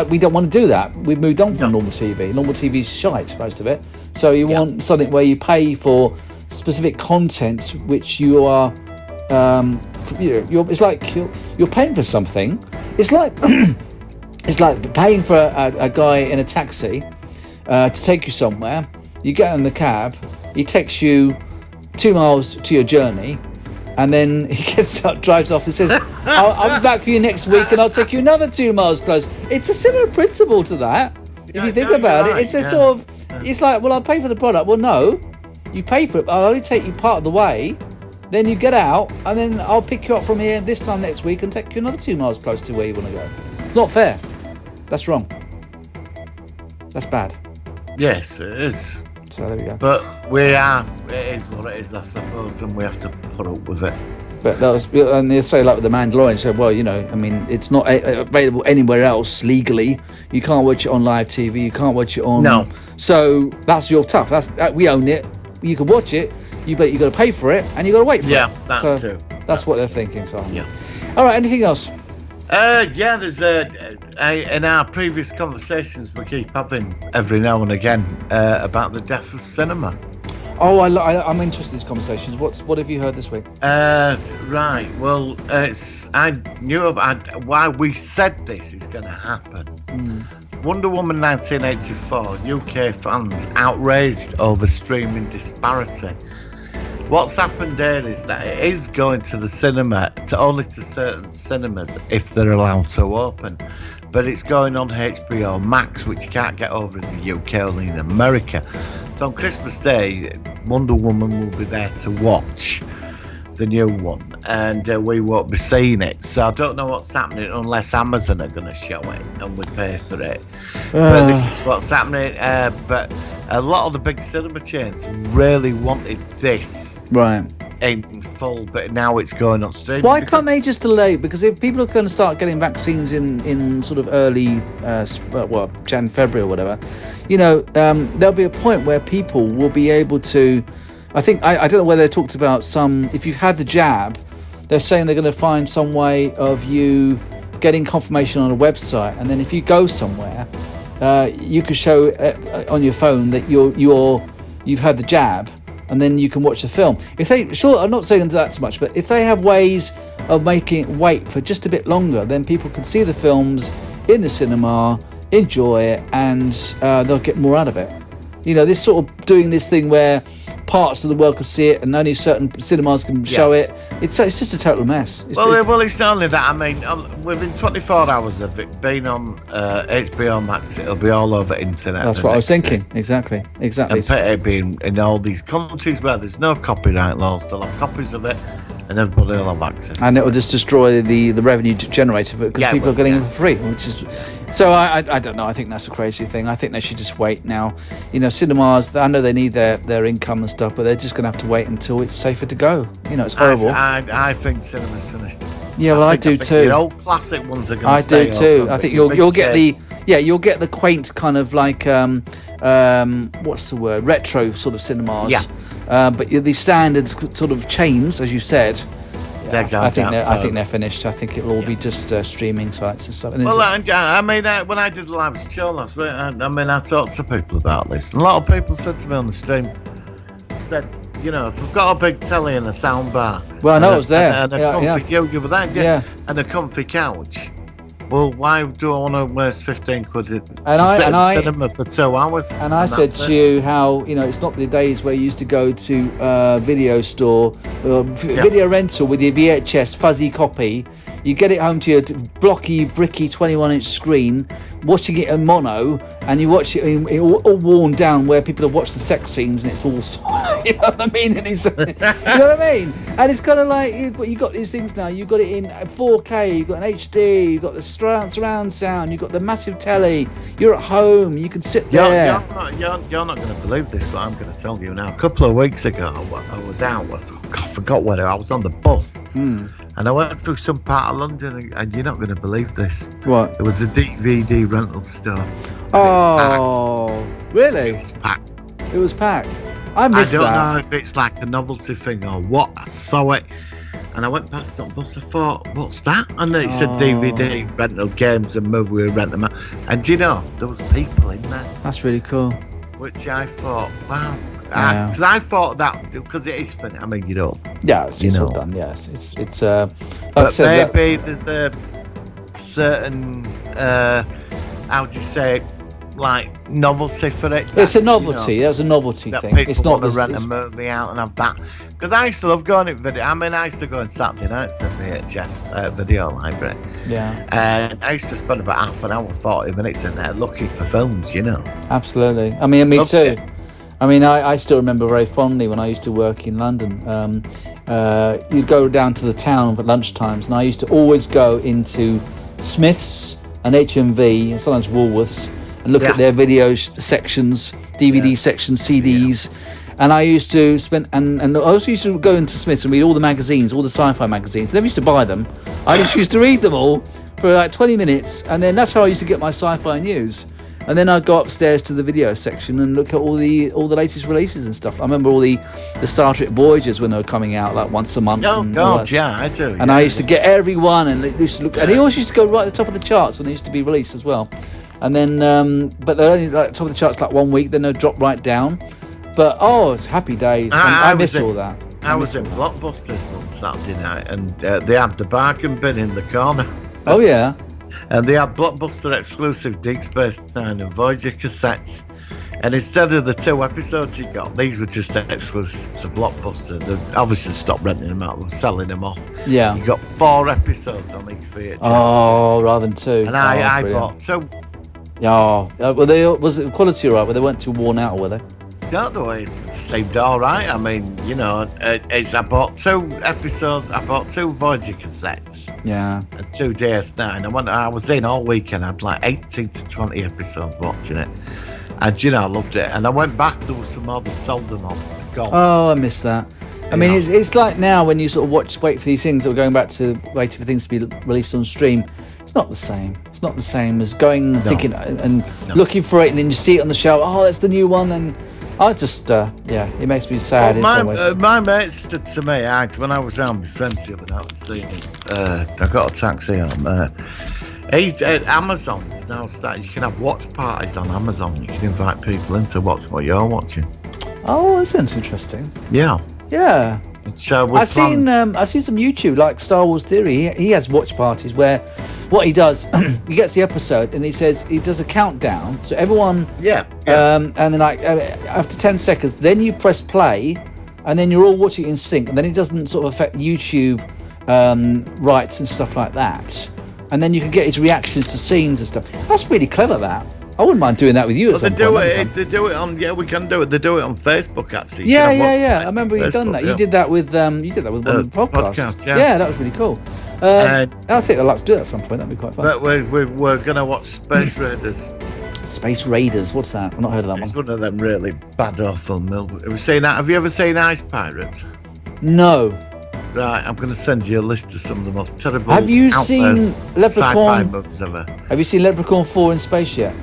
we don't want to do that. We've moved on from normal TV. Normal TV's shite, most of it. So you want something where you pay for specific content, which you are, it's like you're paying for something. It's like it's like paying for a guy in a taxi to take you somewhere. You get in the cab. He takes you 2 miles to your journey, and then he gets up, drives off, and says, I'll be back for you next week, and I'll take you another 2 miles close. It's a similar principle to that. If you think about it, it's a sort of, it's like, well, I'll pay for the product. Well, no, you pay for it, but I'll only take you part of the way. Then you get out, and then I'll pick you up from here this time next week and take you another 2 miles close to where you want to go. It's not fair. That's wrong. That's bad. Yes, it is. So there we go. But it is what it is, I suppose, and we have to put up with it. But that was, and they say like with the Mandalorian, said, well, you know, I mean, it's not available anywhere else legally. You can't watch it on live TV. You can't watch it on. No. So that's your tough. We own it. You can watch it. But you got to pay for it, and you got to wait for it. Yeah, that's true. That's what they're thinking. So yeah. All right. Anything else? There's in our previous conversations we keep having every now and again about the death of cinema. Oh, I'm interested in these conversations. What have you heard this week? Right. Well, I knew about why we said this is going to happen. Wonder Woman 1984. UK fans outraged over streaming disparity. What's happened there is that it is going to the cinema, only to certain cinemas if they're allowed to open. But it's going on HBO Max, which you can't get over in the UK, only in America. So on Christmas Day, Wonder Woman will be there to watch the new one, and we won't be seeing it. So I don't know what's happening unless Amazon are going to show it and we pay for it. But this is what's happening. But a lot of the big cinema chains really wanted this Right. in full, but now it's going on stream. Why can't they just delay? Because if people are going to start getting vaccines in sort of early, Jan, February or whatever, there'll be a point where people will be able to. I think I don't know whether they talked about if you've had the jab, they're saying they're going to find some way of you getting confirmation on a website, and then if you go somewhere, you could show on your phone that you've had the jab, and then you can watch the film. I'm not saying that so much, but if they have ways of making it wait for just a bit longer, then people can see the films in the cinema, enjoy it, and they'll get more out of it. This sort of doing this thing where parts of the world can see it and only certain cinemas can show it. It's just a total mess. It's not only that. I mean, within 24 hours of it being on HBO Max, it'll be all over internet. That's what I was thinking. Exactly. And it'll be in all these countries where there's no copyright laws. They'll have copies of it, and everybody will have access. And it will just destroy the revenue generated because people are getting it for free, which is. So I don't know. I think that's a crazy thing. I think they should just wait now. Cinemas, I know they need their income and stuff, but they're just going to have to wait until it's safer to go. It's horrible. I think cinema's finished. Yeah, well, I do too. The old classic ones are going to stay. I do too. I think you'll get the quaint kind of like what's the word, retro sort of cinemas. Yeah. But the standard sort of chains, as you said. I think they're finished. I think it'll all be just streaming sites and stuff. And when I did a live show last week, I talked to people about this. And a lot of people said to me on the stream, if we've got a big telly and a sound bar, well, I know it was there, and a comfy, you were there, and a comfy couch. Well, why do I want to waste 15 quid to sit in the cinema for 2 hours? And I said to you how, it's not the days where you used to go to a video store, video rental with your VHS fuzzy copy. You get it home to your blocky, bricky 21-inch screen, watching it in mono, and you watch it all worn down where people have watched the sex scenes and it's all, you know what I mean? And it's, you know what I mean? And it's kind of like, you got these things now. You've got it in 4K, you've got an HD, you've got the surround sound, you've got the massive telly. You're at home, you can sit there. You're not going to believe this, what I'm going to tell you now. A couple of weeks ago, I was out, I forgot where I was on the bus. And I went through some part of London, and you're not going to believe this. What? It was a DVD rental store. Oh, really? It was packed. It was packed. I missed that. I don't know if it's like a novelty thing or what. I saw it, and I went past that bus. I thought, what's that? And it said DVD rental games and movie rent them out. And there was people in there. That's really cool. Which I thought, wow. Because I thought that, because it is funny. I mean, Yeah, it's all done. Yes, it's. Like but I said, maybe there's a certain, how do you say, like novelty for it. It's a novelty. That's a novelty thing. People it's not want to rent a movie out and have that. Because I used to love going to video. I used to go on Saturday nights to VHS video library. Yeah. And I used to spend about half an hour, 40 minutes in there looking for films. Absolutely. I mean, me Loved too. it. I mean, I still remember very fondly when I used to work in London. You'd go down to the town at lunchtimes, and I used to always go into Smith's and HMV and sometimes Woolworths and look at their video sections, DVD sections, CDs. And I used to spend, and I also used to go into Smith's and read all the magazines, all the Sci-Fi magazines. I never used to buy them. I just used to read them all for like 20 minutes, and then that's how I used to get my Sci-Fi news. And then I'd go upstairs to the video section and look at all the latest releases and stuff. I remember all the Star Trek Voyagers when they were coming out, like once a month. Oh God, yeah, I do. And I used to get every one and used to look. And they always used to go right at the top of the charts when they used to be released as well. And then, but they're only like top of the charts like 1 week, then they'll drop right down. But it's happy days. I miss all that. I was in Blockbusters one Saturday night, and they had the bargain bin in the corner. Oh yeah. And they had Blockbuster exclusive Deep Space Nine and Voyager cassettes. And instead of the 2 episodes you got, these were just exclusive to Blockbuster. They obviously stopped renting them out, they were selling them off. Yeah. You got 4 episodes on each VHS. Oh, rather than 2. And I bought 2. Yeah. Was it quality all right? Were they weren't too worn out, or were they? Don't know, it seemed all right. I mean, you know, I bought 2 episodes. I bought 2 Voyager cassettes. Yeah. And 2 DS9. I was in all weekend. I had like 18 to 20 episodes watching it. And, you know, I loved it. And I went back, there was some more that sold them on. Gone. Oh, I missed that. I mean, it's like now when you sort of wait for these things, or going back to waiting for things to be released on stream. It's not the same. It's not the same as going thinking and looking for it, and then you see it on the shelf. Oh, that's the new one, and I just it makes me sad. My mate said to me, when I was around with friends the other night, I got a taxi home. He's at Amazon's now started. You can have watch parties on Amazon. You can invite people in to watch what you're watching. Oh, that sounds interesting. Yeah. Yeah. So I've seen some YouTube, like Star Wars Theory. He has watch parties where what he does, he gets the episode and he does a countdown. So everyone, and then like after 10 seconds, then you press play, and then you're all watching in sync, and then it doesn't sort of affect YouTube rights and stuff like that. And then you can get his reactions to scenes and stuff. That's really clever. That I wouldn't mind doing that with you. They do it on. Yeah, we can do it. They do it on Facebook actually. Yeah. I remember you've done that. Yeah. You did that with one of the podcasts. Yeah, that was really cool. I think I'd like to do that at some point. That'd be quite fun. But we're gonna watch Space Raiders. Space Raiders. What's that? I've not heard of that one. It's one of them really bad, awful. Have you ever seen Ice Pirates? No. Right, I'm going to send you a list of some of the most terrible. Have you seen Sci-Fi movies ever? Have you seen Leprechaun 4 in space yet?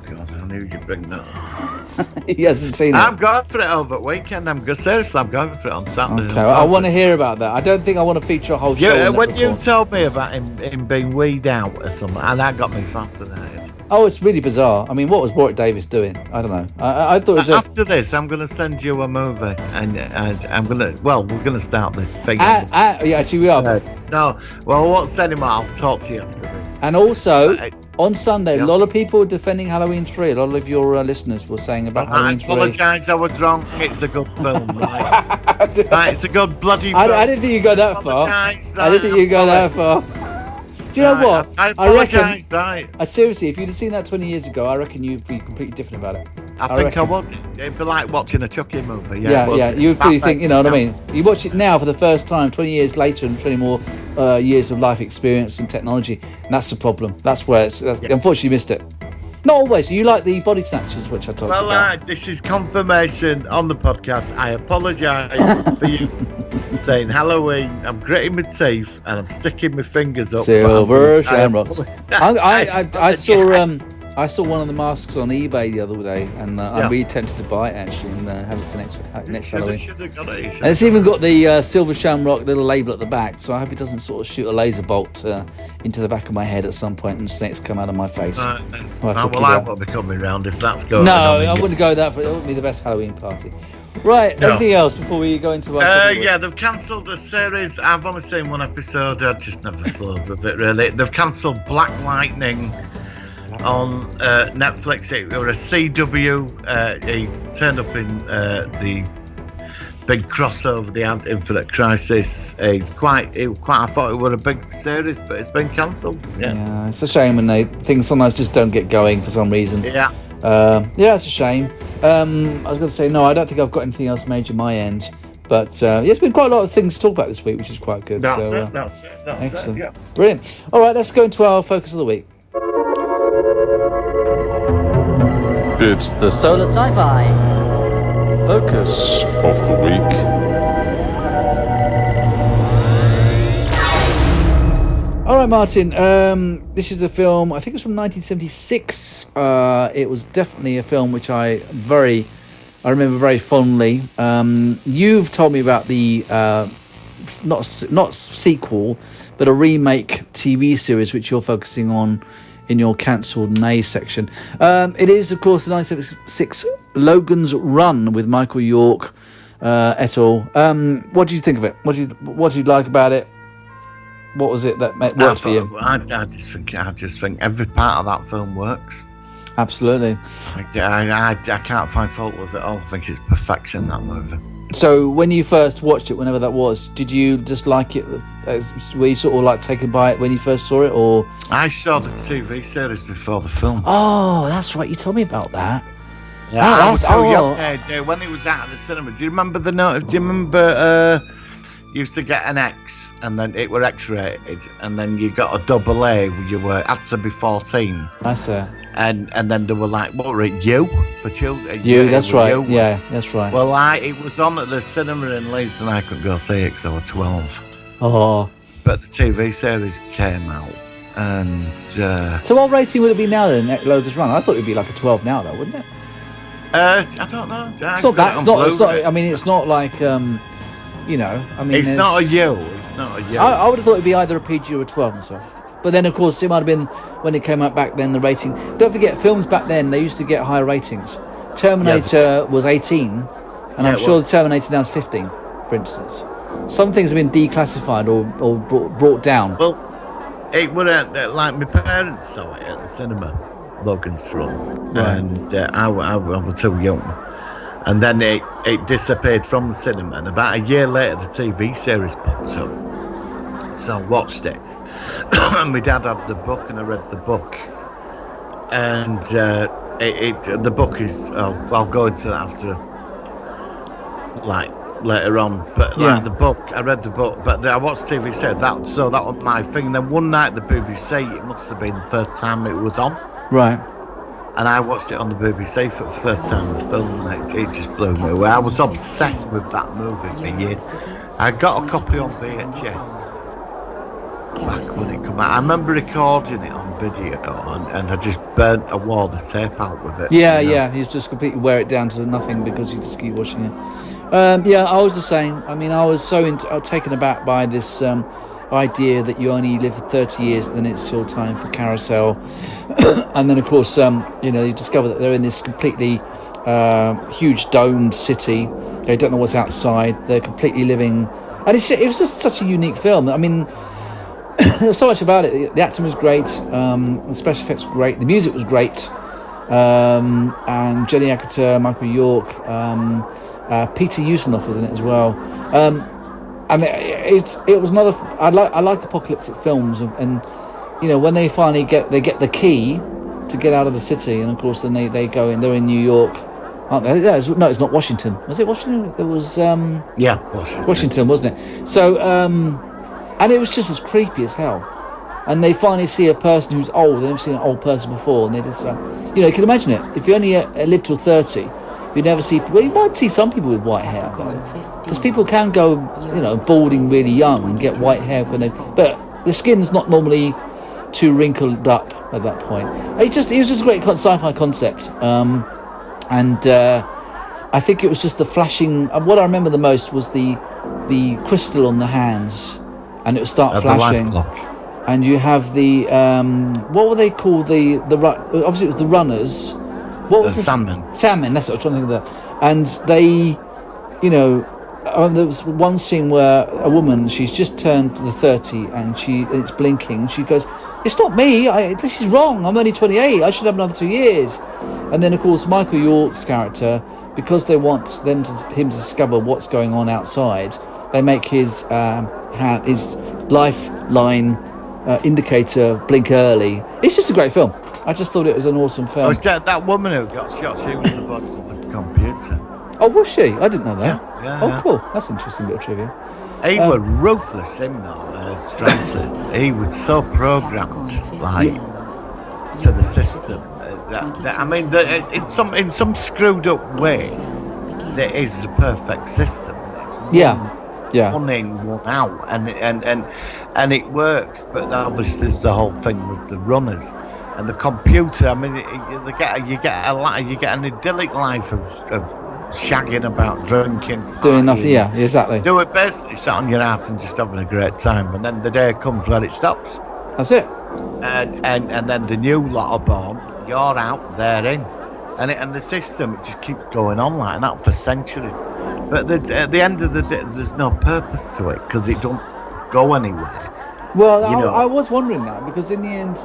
God, I knew you'd bring that up. He hasn't seen it. I'm going for it over the weekend. I'm going for it on Saturday. Okay, I want to hear about that. I don't think I want to feature a whole show. Yeah, when you told me about him being weed out or something, and that got me fascinated. Oh, it's really bizarre. I mean, what was Warwick Davis doing? I don't know. I thought it was after this, I'm going to send you a movie, and I'm going to. Well, we're going to start the thing. Yeah, actually, we are. No, well, I won't send him out. I'll talk to you after this. And also, on Sunday, a lot of people were defending Halloween 3. A lot of your listeners were saying about Halloween 3. I apologise, I was wrong. It's a good film, right? It's a good bloody film. I didn't think you go that far. I didn't think you go that far. Do you know what? I apologise, right? Seriously, if you'd have seen that 20 years ago, I reckon you'd be completely different about it. I think I would. It'd be like watching a Chucky movie. Yeah. You would really think, you know what I mean? You watch it now for the first time, 20 years later, and 20 more years of life experience and technology, and that's the problem. That's where unfortunately you missed it. Not always. You like the body snatchers, which I talked about. Well, this is confirmation on the podcast. I apologise for you saying Halloween. I'm gritting my teeth and I'm sticking my fingers up. Silver Shamrock. I saw one of the masks on eBay the other day, and I'm really tempted to buy it actually and have it for next Halloween. And it's even got the Silver Shamrock little label at the back, so I hope it doesn't sort of shoot a laser bolt into the back of my head at some point and snakes come out of my face. I won't be coming round if that's going on. No, I wouldn't go that for it. Wouldn't be the best Halloween party. Right, anything else before we go into our they've cancelled the series. I've only seen one episode. I just never thought of it really. They've cancelled Black Lightning on Netflix. It was a CW. He turned up in the big crossover, the Infinite Crisis. I thought it was a big series, but it's been cancelled. Yeah, it's a shame when things sometimes just don't get going for some reason. Yeah, it's a shame. I was going to say, no, I don't think I've got anything else major on my end. But it's been quite a lot of things to talk about this week, which is quite good. That's it. Excellent. Yeah. Brilliant. All right, let's go into our focus of the week. It's the Solar Sci-Fi focus of the week. All right, Martin. This is a film. I think it's from 1976. It was definitely a film which I remember very fondly. You've told me about the not sequel, but a remake TV series which you're focusing on in your cancelled nay section. It is, of course, the 1976 Logan's Run with Michael York et al. What do you think of it? What do you like about it? What was it that worked for you? I just think every part of that film works. Absolutely. I can't find fault with it all. I think it's perfection, that movie. So when you first watched it, whenever that was, did you just like it? Were you sort of like taken by it when you first saw it, or? I saw the TV series before the film. Oh, that's right. You told me about that. Yeah, I was so young when it was out of the cinema. Do you remember the note? Do you remember you used to get an X and then it were X-rated, and then you got a double A where you had to be 14. That's it. And then they were like, what were it? U for children. You, that's right. You. Yeah, that's right. Well, it was on at the cinema in Leeds, and I couldn't go see it because I was 12. Oh. But the TV series came out, and so what rating would it be now then? Logan's Run. I thought it'd be like a 12 now, though, wouldn't it? I don't know. It's not that. It's not. I mean, it's not like you know. I mean, it's not a U. It's not a U. I would have thought it'd be either a PG or a 12 myself. But then, of course, it might have been when it came out back then, the rating. Don't forget, films back then, they used to get higher ratings. Terminator was 18, and I'm sure the Terminator now is 15, for instance. Some things have been declassified or brought down. Well, it would like my parents saw it at the cinema, Logan's Run, right. And I was too young. And then it disappeared from the cinema, and about a year later, the TV series popped up. So I watched it. And my dad had the book, and I read the book, and the book is I'll go into that after, like, later on, but like the book, I read the book, but I watched TV series, that was my thing. And then one night the BBC, it must have been the first time it was on, right, and I watched it on the BBC for the first time, the film, and it just blew me away. I was obsessed with that movie for years. I got a copy on VHS back when it came out. I remember recording it on video, and I just burnt a wall of tape out with it. Yeah, you know? Yeah, he's just completely wear it down to nothing because you just keep watching it. Yeah, I was the same. I mean, I was so taken aback by this idea that you only live for 30 years, then it's still time for Carousel. And then, of course, you know, you discover that they're in this completely huge domed city. They don't know what's outside. They're completely living... And it was just such a unique film. I mean... There was so much about it. The acting was great, the special effects were great, the music was great, and Jenny Agutter, Michael York, Peter Ustinov was in it as well. I mean, it was another. I like apocalyptic films, and you know, when they finally get the key to get out of the city, and of course then they go in. They're in New York, aren't they? Yeah, no, it's not Washington. Was it Washington? It was Washington, wasn't it? So. And it was just as creepy as hell. And they finally see a person who's old. They've never seen an old person before. And they just, you know, you can imagine it. If you only live till 30, you never see... Well, you might see some people with white hair, though. Because people can go, you know, balding really young and get white hair when they... But the skin's not normally too wrinkled up at that point. It was just a great sci-fi concept. And I think it was just the flashing... What I remember the most was the crystal on the hands... And it would start flashing, and you have the what were they called? Obviously it was the runners. What was salmon? Salmon. That's what I was trying to think of. That. And they, you know, there was one scene where a woman, she's just turned to the 30, and it's blinking, and she goes, "It's not me. This is wrong. I'm only 28. I should have another 2 years." And then of course Michael York's character, because they want him to discover what's going on outside, they make his lifeline indicator blink early. It's just a great film. I just thought it was an awesome film. Oh, that woman who got shot, she was the voice of the computer. Oh, was she? I didn't know that. Yeah. Cool. That's interesting bit of trivia. He was ruthless, him though, Francis. He was so programmed, like, to the system. I mean, in some screwed up way, there is the perfect system. One in, one out, and it works. But obviously, there's the whole thing with the runners and the computer. I mean, you get an idyllic life of shagging about, drinking, doing nothing. Yeah, exactly. Do it basically, sat on your ass and just having a great time. And then the day comes where it stops. That's it. And then the new lot are born. You're out, they're in, and the system, it just keeps going on like that for centuries. But at the end of the day, there's no purpose to it because it don't go anywhere. Well, I was wondering that, because in the end,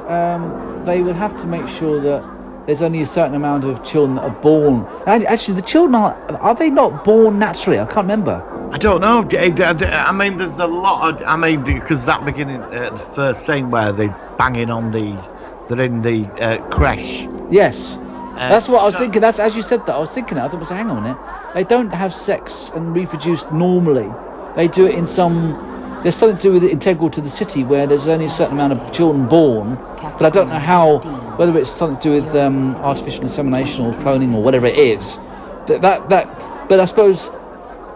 they would have to make sure that there's only a certain amount of children that are born. And actually, the children are they not born naturally? I can't remember. I don't know. I mean, there's a lot of. I mean, because that beginning, the first scene where they're banging on they're in the creche. Yes. That's what I was thinking. That's as you said that. I was thinking that. I thought, hang on a minute. They don't have sex and reproduce normally. They do it in some. There's something to do with it integral to the city where there's only a certain amount of children born. But I don't know how. Whether it's something to do with artificial insemination or cloning or whatever it is. But But I suppose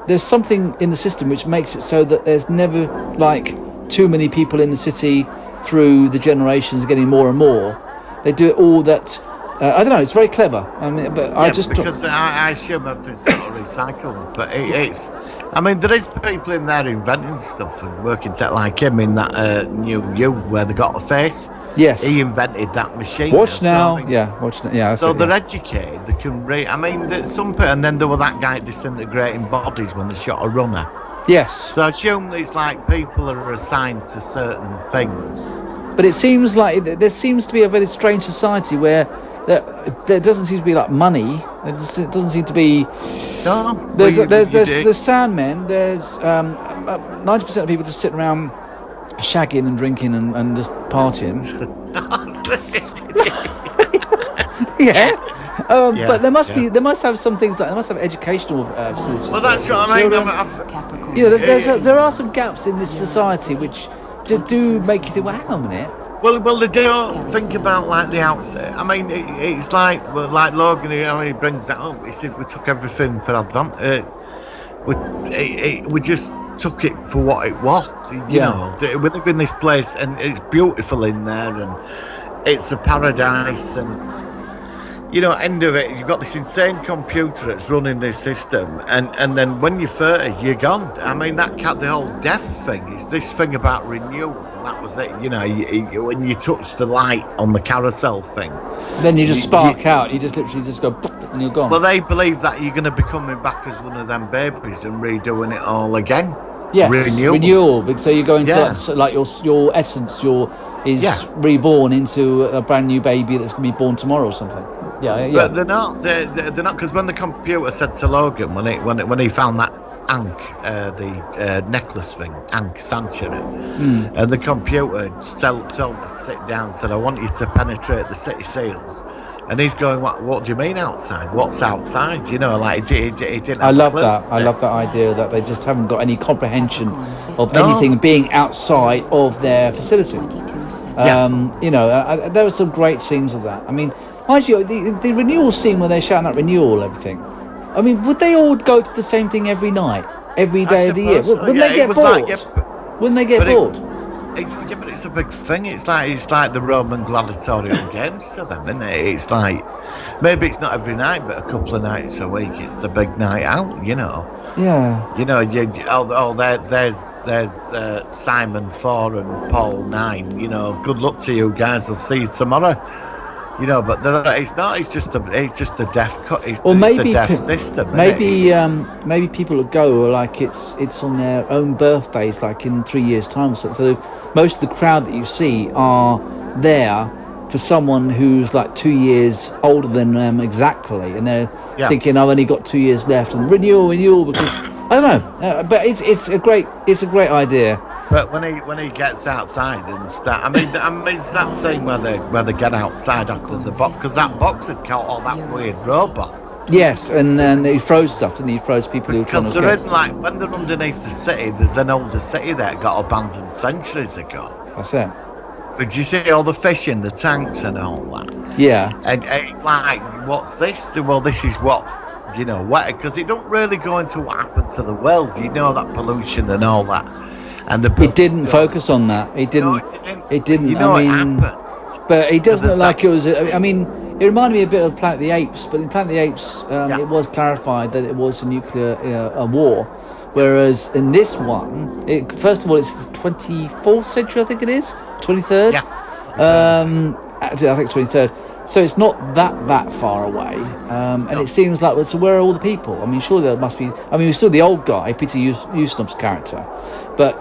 there's something in the system which makes it so that there's never like too many people in the city through the generations getting more and more. They do it all that. I don't know. It's very clever. I mean, but yeah, I just because I assume everything's sort of recycled. But it's. I mean, there is people in there inventing stuff and working tech like him in that new You where they got a face. Yes. He invented that machine. Watch now. So, I mean, Watch now. Yeah. So they're educated. They can read. I mean, and then there were that guy disintegrating bodies when they shot a runner. Yes. So I assume it's like people are assigned to certain things. But it seems like there seems to be a very strange society where there doesn't seem to be like money. It doesn't seem to be. No. There's Sandmen. There's 90% of people just sitting around shagging and drinking and just partying. Yeah. But there must have some things like they must have educational facilities. Well, that's what I mean. There are some gaps in this society which do make you think, well, hang on a minute. Well, they don't think about like the outset. I mean, it's like Logan. He brings that up. He said we took everything for advantage. We just took it for what it was. You know, we live in this place and it's beautiful in there and it's a paradise and. You know, end of it, you've got this insane computer that's running this system, and then when you're 30, you're gone. I mean, the whole death thing is this thing about renewal. That was it. You know, when you touch the light on the carousel thing, then you just spark out. You just literally just go, and you're gone. Well, they believe that you're going to be coming back as one of them babies and redoing it all again. Yes, renewal. So you go into like your essence, reborn into a brand new baby that's going to be born tomorrow or something. Yeah. But they're not. They're not, because when the computer said to Logan when he found that Ankh, the necklace thing, Ankh Sanctuary, and the computer told him to sit down, said, "I want you to penetrate the city seals." And he's going, "What do you mean outside? What's outside?" You know, like he didn't. I love that. I love that idea that they just haven't got any comprehension of anything being outside of their facility. You know, there were some great scenes of that. I mean, mind you, the renewal scene where they're shouting out renewal and everything. I mean, would they all go to the same thing every night, every day of the year? Wouldn't they get bored? Wouldn't they get bored? But it's a big thing. It's like the Roman gladiatorial games to them, isn't it? It's like maybe it's not every night, but a couple of nights a week. It's the big night out, you know. Yeah. You know, there's Simon 4 and Paul 9. You know, good luck to you guys. I'll see you tomorrow. You know, but it's not. It's just a deaf cut. It's a deaf system. Maybe people that go are like it's on their own birthdays, like in 3 years' time. So most of the crowd that you see are there for someone who's like 2 years older than them exactly, and they're thinking, I've only got 2 years left, and renewal because I don't know. But it's a great idea. But when he gets outside and start, I mean, it's that scene where they get outside after the box, because that box had caught all that weird robot. Yes, and he throws stuff, didn't he? He throws people who are trying to escape. Because they're in, like, when they're underneath the city, there's an older city that got abandoned centuries ago. That's it. But you see all the fish in the tanks and all that. Yeah. And like, what's this? Well, this is what, you know, because it don't really go into what happened to the world. You know, that pollution and all that. And it didn't focus on that. It didn't. No, it didn't. You know, I mean, it happened. But it doesn't look like it was. I mean, it reminded me a bit of Planet of the Apes. But in Planet of the Apes, it was clarified that it was a nuclear war, whereas in this one, first of all, it's the 24th century. I think it is 23rd. Yeah. Actually, I think it's 23rd. So it's not that far away, and it seems like, so where are all the people? I mean, sure there must be. I mean, we saw the old guy, Peter Ustinov's character, but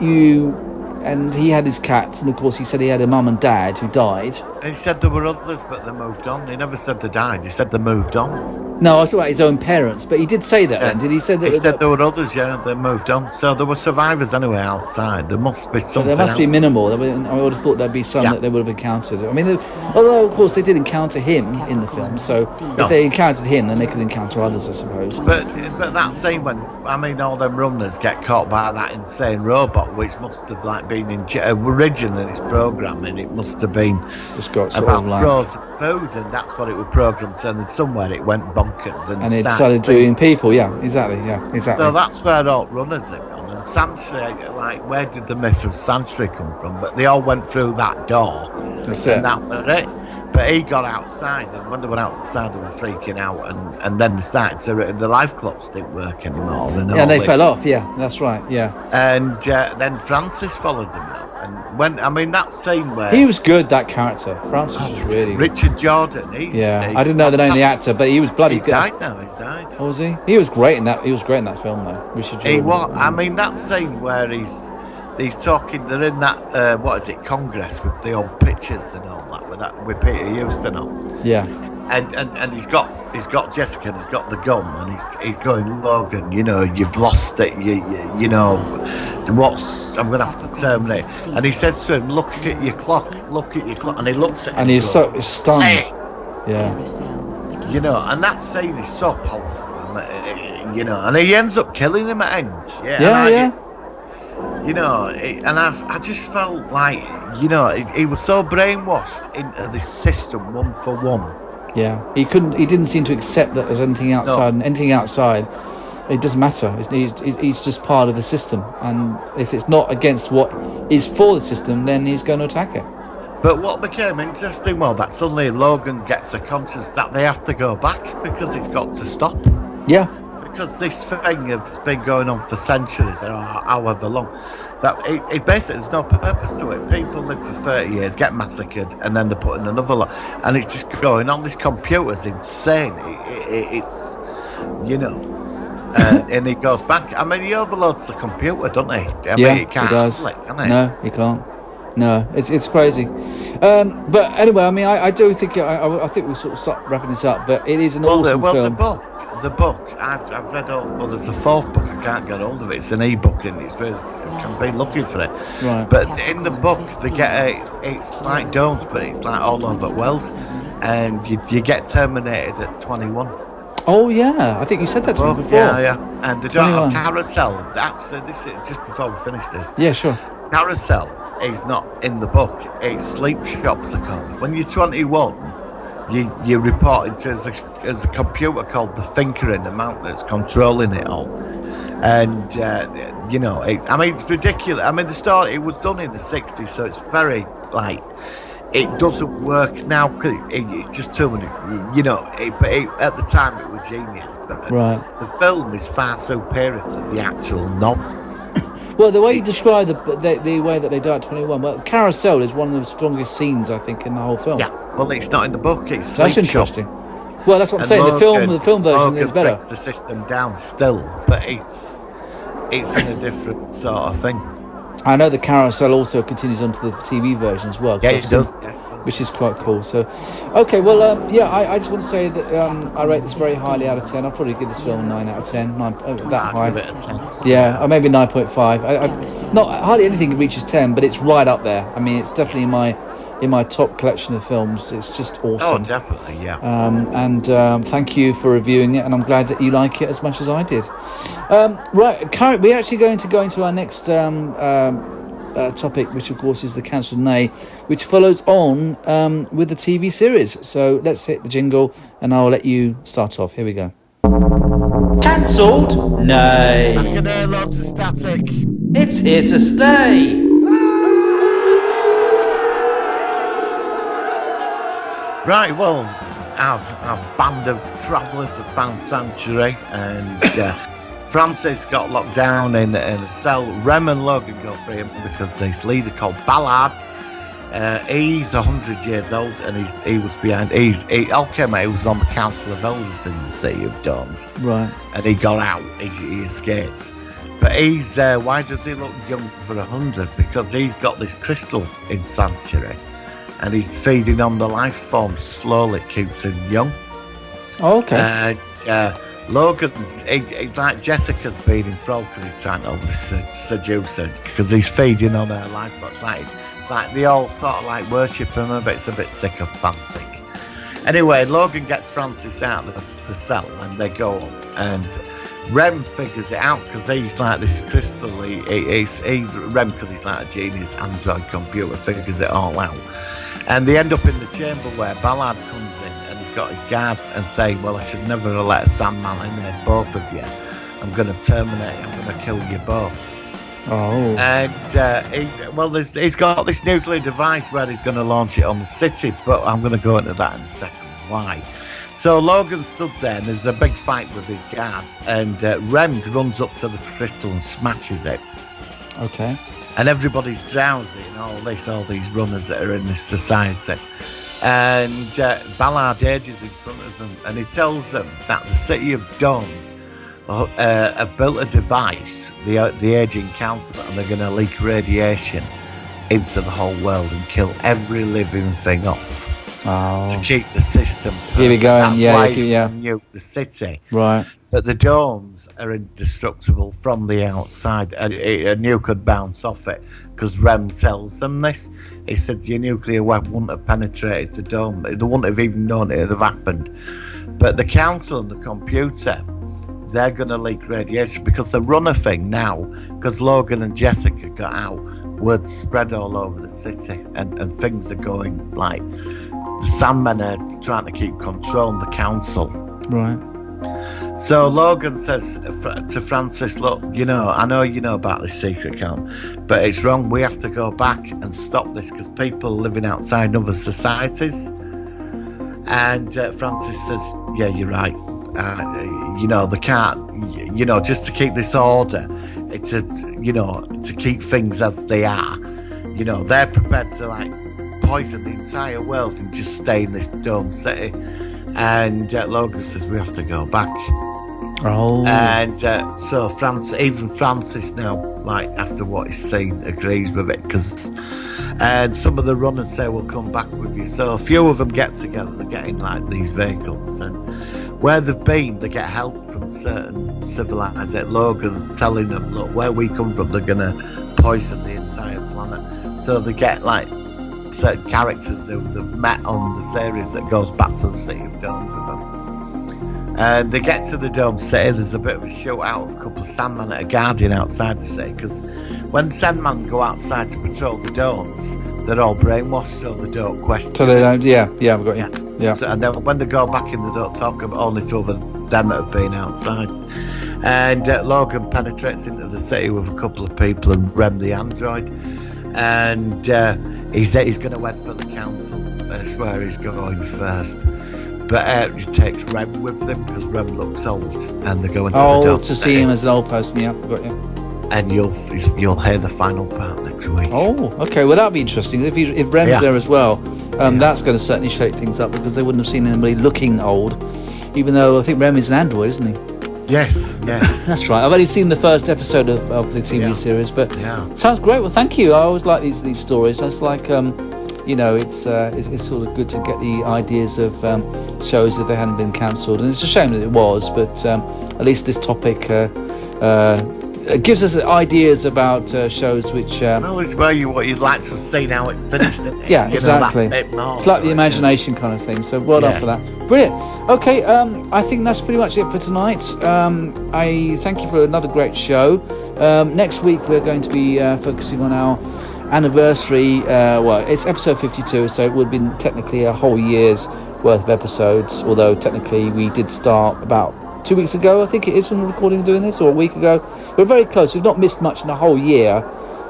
and he had his cats, and of course he said he had a mum and dad who died. And he said there were others, but they moved on. He never said they died. He said they moved on. No, I was talking about his own parents, but he did say that. Then did he say that? He said there were others. Yeah, they moved on. So there were survivors anyway outside. There must be So something. there must be else. minimal. I would have thought there'd be some that they would have encountered. I mean, although of course they did encounter him in the film, so if they encountered him, then they could encounter others, I suppose. But that scene when all them runners get caught by that insane robot, which must have been originally in its programming, it must have been Just got sort about of like, frozen food, and that's what it was programmed to. And then somewhere it went bonkers and it started doing people. Yeah, exactly. So that's where all runners are gone. And Sanctuary, where did the myth of Sanctuary come from? But they all went through that door, That's and it. that was it. But he got outside, and when they went outside, they were freaking out, and then they started to the life clocks didn't work anymore. And Yeah, all they this. fell off. Yeah, that's right. Yeah, And then Francis followed them out, and that scene where he was good. That character, Francis, was really good. Richard Jordan. He's I didn't know the name of the actor, but he was bloody He's good. died now. He's died. Oh, was he? He was great in that. He was great in that film, though. Richard Jordan. He was. That scene where he's talking. They're in that Congress with the old pictures and all that with Peter Ustinov. Yeah. And he's got Jessica, and he's got the gun, and he's going, Logan, you've lost it. You know, I'm gonna have to terminate. And he says to him, look at your clock, and he looks at him And he's goes, so stunned. "Say it." Yeah. And that scene is so powerful, and he ends up killing him at end. Yeah. And I just felt like, he was so brainwashed into this system, one for one. Yeah. He didn't seem to accept that there's anything outside, and anything outside, it doesn't matter. He's just part of the system, and if it's not against what is for the system, then he's going to attack it. But what became interesting, that suddenly Logan gets a conscience that they have to go back because it's got to stop. Yeah. Because this thing has been going on for centuries, or however long, that it basically there's no purpose to it. People live for 30 years, get massacred, and then they put in another lot, and it's just going on. This computer's insane. It's and he goes back. I mean, he overloads the computer, doesn't he? I mean, he can't he does. handle it, can he? No, he can't. No, it's crazy. But anyway, I mean, I do think I think we sort of start wrapping this up. But it is an awesome film. The book. I've read all. Well, there's a fourth book. I can't get hold of it. It's an e-book, and I can be looking for it. Right. But in the book, they get it's like Domes, but it's like all over the world, and you get terminated at 21. Oh yeah, I think you said that to me before. Yeah. And they don't 21. have Carousel. This is just before we finish this. Yeah, sure. Carousel is not in the book. It's sleep shops, they're called. When you're 21, you're reporting to as a computer called the Thinker in the mountain that's controlling it all. And it's ridiculous. I mean, the story, it was done in the 60s, so it's very it doesn't work now because it's just too many, but at the time it was genius. But Right. the film is far superior to the actual novel. Well, the way you describe the way that they die at 21, well, Carousel is one of the strongest scenes, I think, in the whole film. Yeah, well, it's not in the book. It's That's Sleep Shop. interesting. Well, that's what I'm And saying. The Logan- film version Logan is better. breaks the system down still, but it's in a different sort of thing. I know the Carousel also continues onto the TV version as well. 'cause Yeah, I've it seen- does. Yeah. Which is quite cool. So, okay, well, I just want to say that I rate this very highly out of 10. I'll probably give this film a 9 out of 10. That high. I'll give it a 10. Yeah, or maybe 9.5. Not hardly anything reaches 10, but it's right up there. I mean, it's definitely in my top collection of films. It's just Oh, awesome. definitely, yeah. Thank you for reviewing it, and I'm glad that you like it as much as I did. Right, we're actually going to go into our next topic, which of course is the cancelled nay, which follows on with the TV series. So let's hit the jingle, and I'll let you start off. Here we go. Cancelled nay. I can hear loads of static. It's here to stay. Right, well, our band of travellers have found sanctuary, and Francis got locked down in a cell. Rem and Logan go free him because this leader called Ballard, he's 100 years old, and he was behind. He was on the Council of Elders in the City of Dawn, Right. and he got out. He escaped, But he's why does he look young for 100? Because he's got this crystal in Sanctuary, and he's feeding on the life form slowly. It keeps him young. Oh, okay. Logan, he's like Jessica's being enthralled because he's trying to seduce her because he's feeding on her life form. It's like they all sort of like worship him a bit. It's a bit sycophantic. Anyway, Logan gets Francis out of the cell, and they go up, and Rem figures it out because he's like this crystal. Rem, because he's like a genius android computer, figures it all out. And they end up in the chamber where Ballard comes in, and he's got his guards and saying, well, I should never have let a Sandman in there, both of you. I'm going to terminate, I'm going to kill you both. Oh. And he's got this nuclear device where he's going to launch it on the city, but I'm going to go into that in a second. Why? So Logan stood there, and there's a big fight with his guards, and Rem runs up to the crystal and smashes it. Okay. And everybody's drowsy and all these runners that are in this society. And Ballard ages in front of them, and he tells them that the City of Dawns have built a device, the Aging Council, and they're going to leak radiation into the whole world and kill every living thing off. Oh. To keep the system. Keep it going, That's why he's going to nuke the city. Right. But the domes are indestructible from the outside. A nuke could bounce off it because Rem tells them this. He said your nuclear weapon wouldn't have penetrated the dome. They wouldn't have even known it would have happened. But the council and the computer, they're going to leak radiation because the runner thing now, because Logan and Jessica got out, word spread all over the city, and things are going like the Sandmen are trying to keep control of the council. Right. So Logan says to Francis, look, I know you know about this secret camp, but it's wrong. We have to go back and stop this because people are living outside other societies. And Francis says, yeah, you're right. They can't, just to keep this order, to keep things as they are. They're prepared to poison the entire world and just stay in this dome city. And Logan says we have to go back. Oh. And so Francis now, after what he's seen, agrees with it and some of the runners say we'll come back with you. So a few of them get together. They're getting these vehicles, and where they've been, they get help from certain civilized. Logan's telling them, look, where we come from, they're gonna poison the entire planet. So they get certain characters who they've met on the series that goes back to the City of Dome with them. And they get to the Dome City, there's a bit of a shootout of a couple of Sandmen that are guarding outside the city, because when Sandmen go outside to patrol the domes, they're all brainwashed, so they don't question. So they don't, yeah, I've got you. Yeah. So, and then when they go back in, they don't talk about only to them that have been outside. And Logan penetrates into the city with a couple of people and Rem the android. And he's going to head for the council. That's where he's going first. But he takes Rem with them because Rem looks old, and they're going to the dome to see him as an old person. Yeah, I've got you. And you'll hear the final part next week. Oh, okay. Well, that'll be interesting. If Rem's there as well, that's going to certainly shake things up because they wouldn't have seen anybody looking old. Even though I think Rem is an android, isn't he? Yes. That's right. I've only seen the first episode of the TV series, but sounds great. Well, thank you. I always like these stories. That's like, it's sort of good to get the ideas of shows if they hadn't been cancelled, and it's a shame that it was, but at least this topic gives us ideas about shows which. Well, it's what you'd like to have seen how it finished, isn't it? Yeah, exactly. That bit more, it's like the imagination kind of thing. So well done for that. Brilliant. Okay, I think that's pretty much it for tonight. I thank you for another great show. Next week we're going to be focusing on our anniversary. It's episode 52, so it would have been technically a whole year's worth of episodes, although technically we did start about 2 weeks ago, I think it is, when we're recording and doing this, or a week ago. We're very close. We've not missed much in a whole year,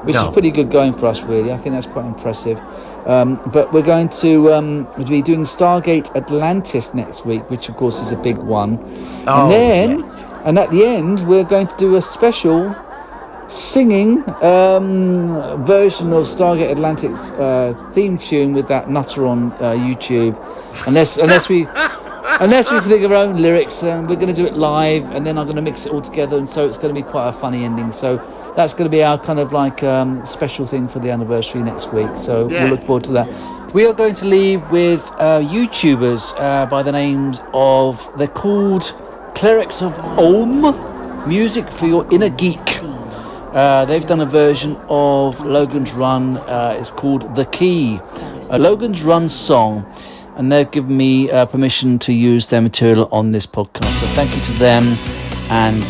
which is pretty good going for us, really. I think that's quite impressive. But we're going to be doing Stargate Atlantis next week, which of course is a big one. And at the end, we're going to do a special singing version of Stargate Atlantis theme tune with that nutter on YouTube. Unless we unless we can think of our own lyrics, and we're going to do it live, and then I'm going to mix it all together, and so it's going to be quite a funny ending. So that's going to be our kind of like special thing for the anniversary next week. So we'll look forward to that. We are going to leave with YouTubers by the names of, they're called Clerics of Om, Music for Your Inner Geek. They've done a version of Logan's Run. It's called The Key, a Logan's Run song, and they've given me permission to use their material on this podcast. So thank you to them, and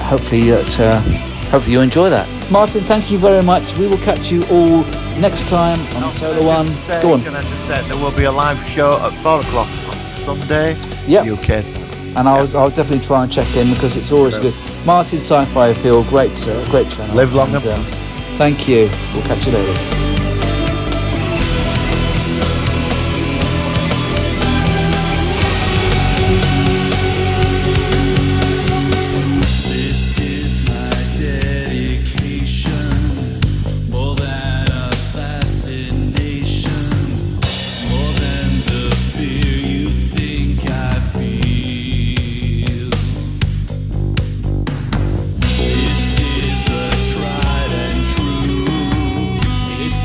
hopefully you enjoy that. Martin, thank you very much. We will catch you all next time on Solar One. Go on. Can I just say there will be a live show at 4 o'clock on Sunday, UK time. And I'll definitely try and check in because it's always good. Martin Sci-Fi Appeal, great channel. Live long and thank you. We'll catch you later. It's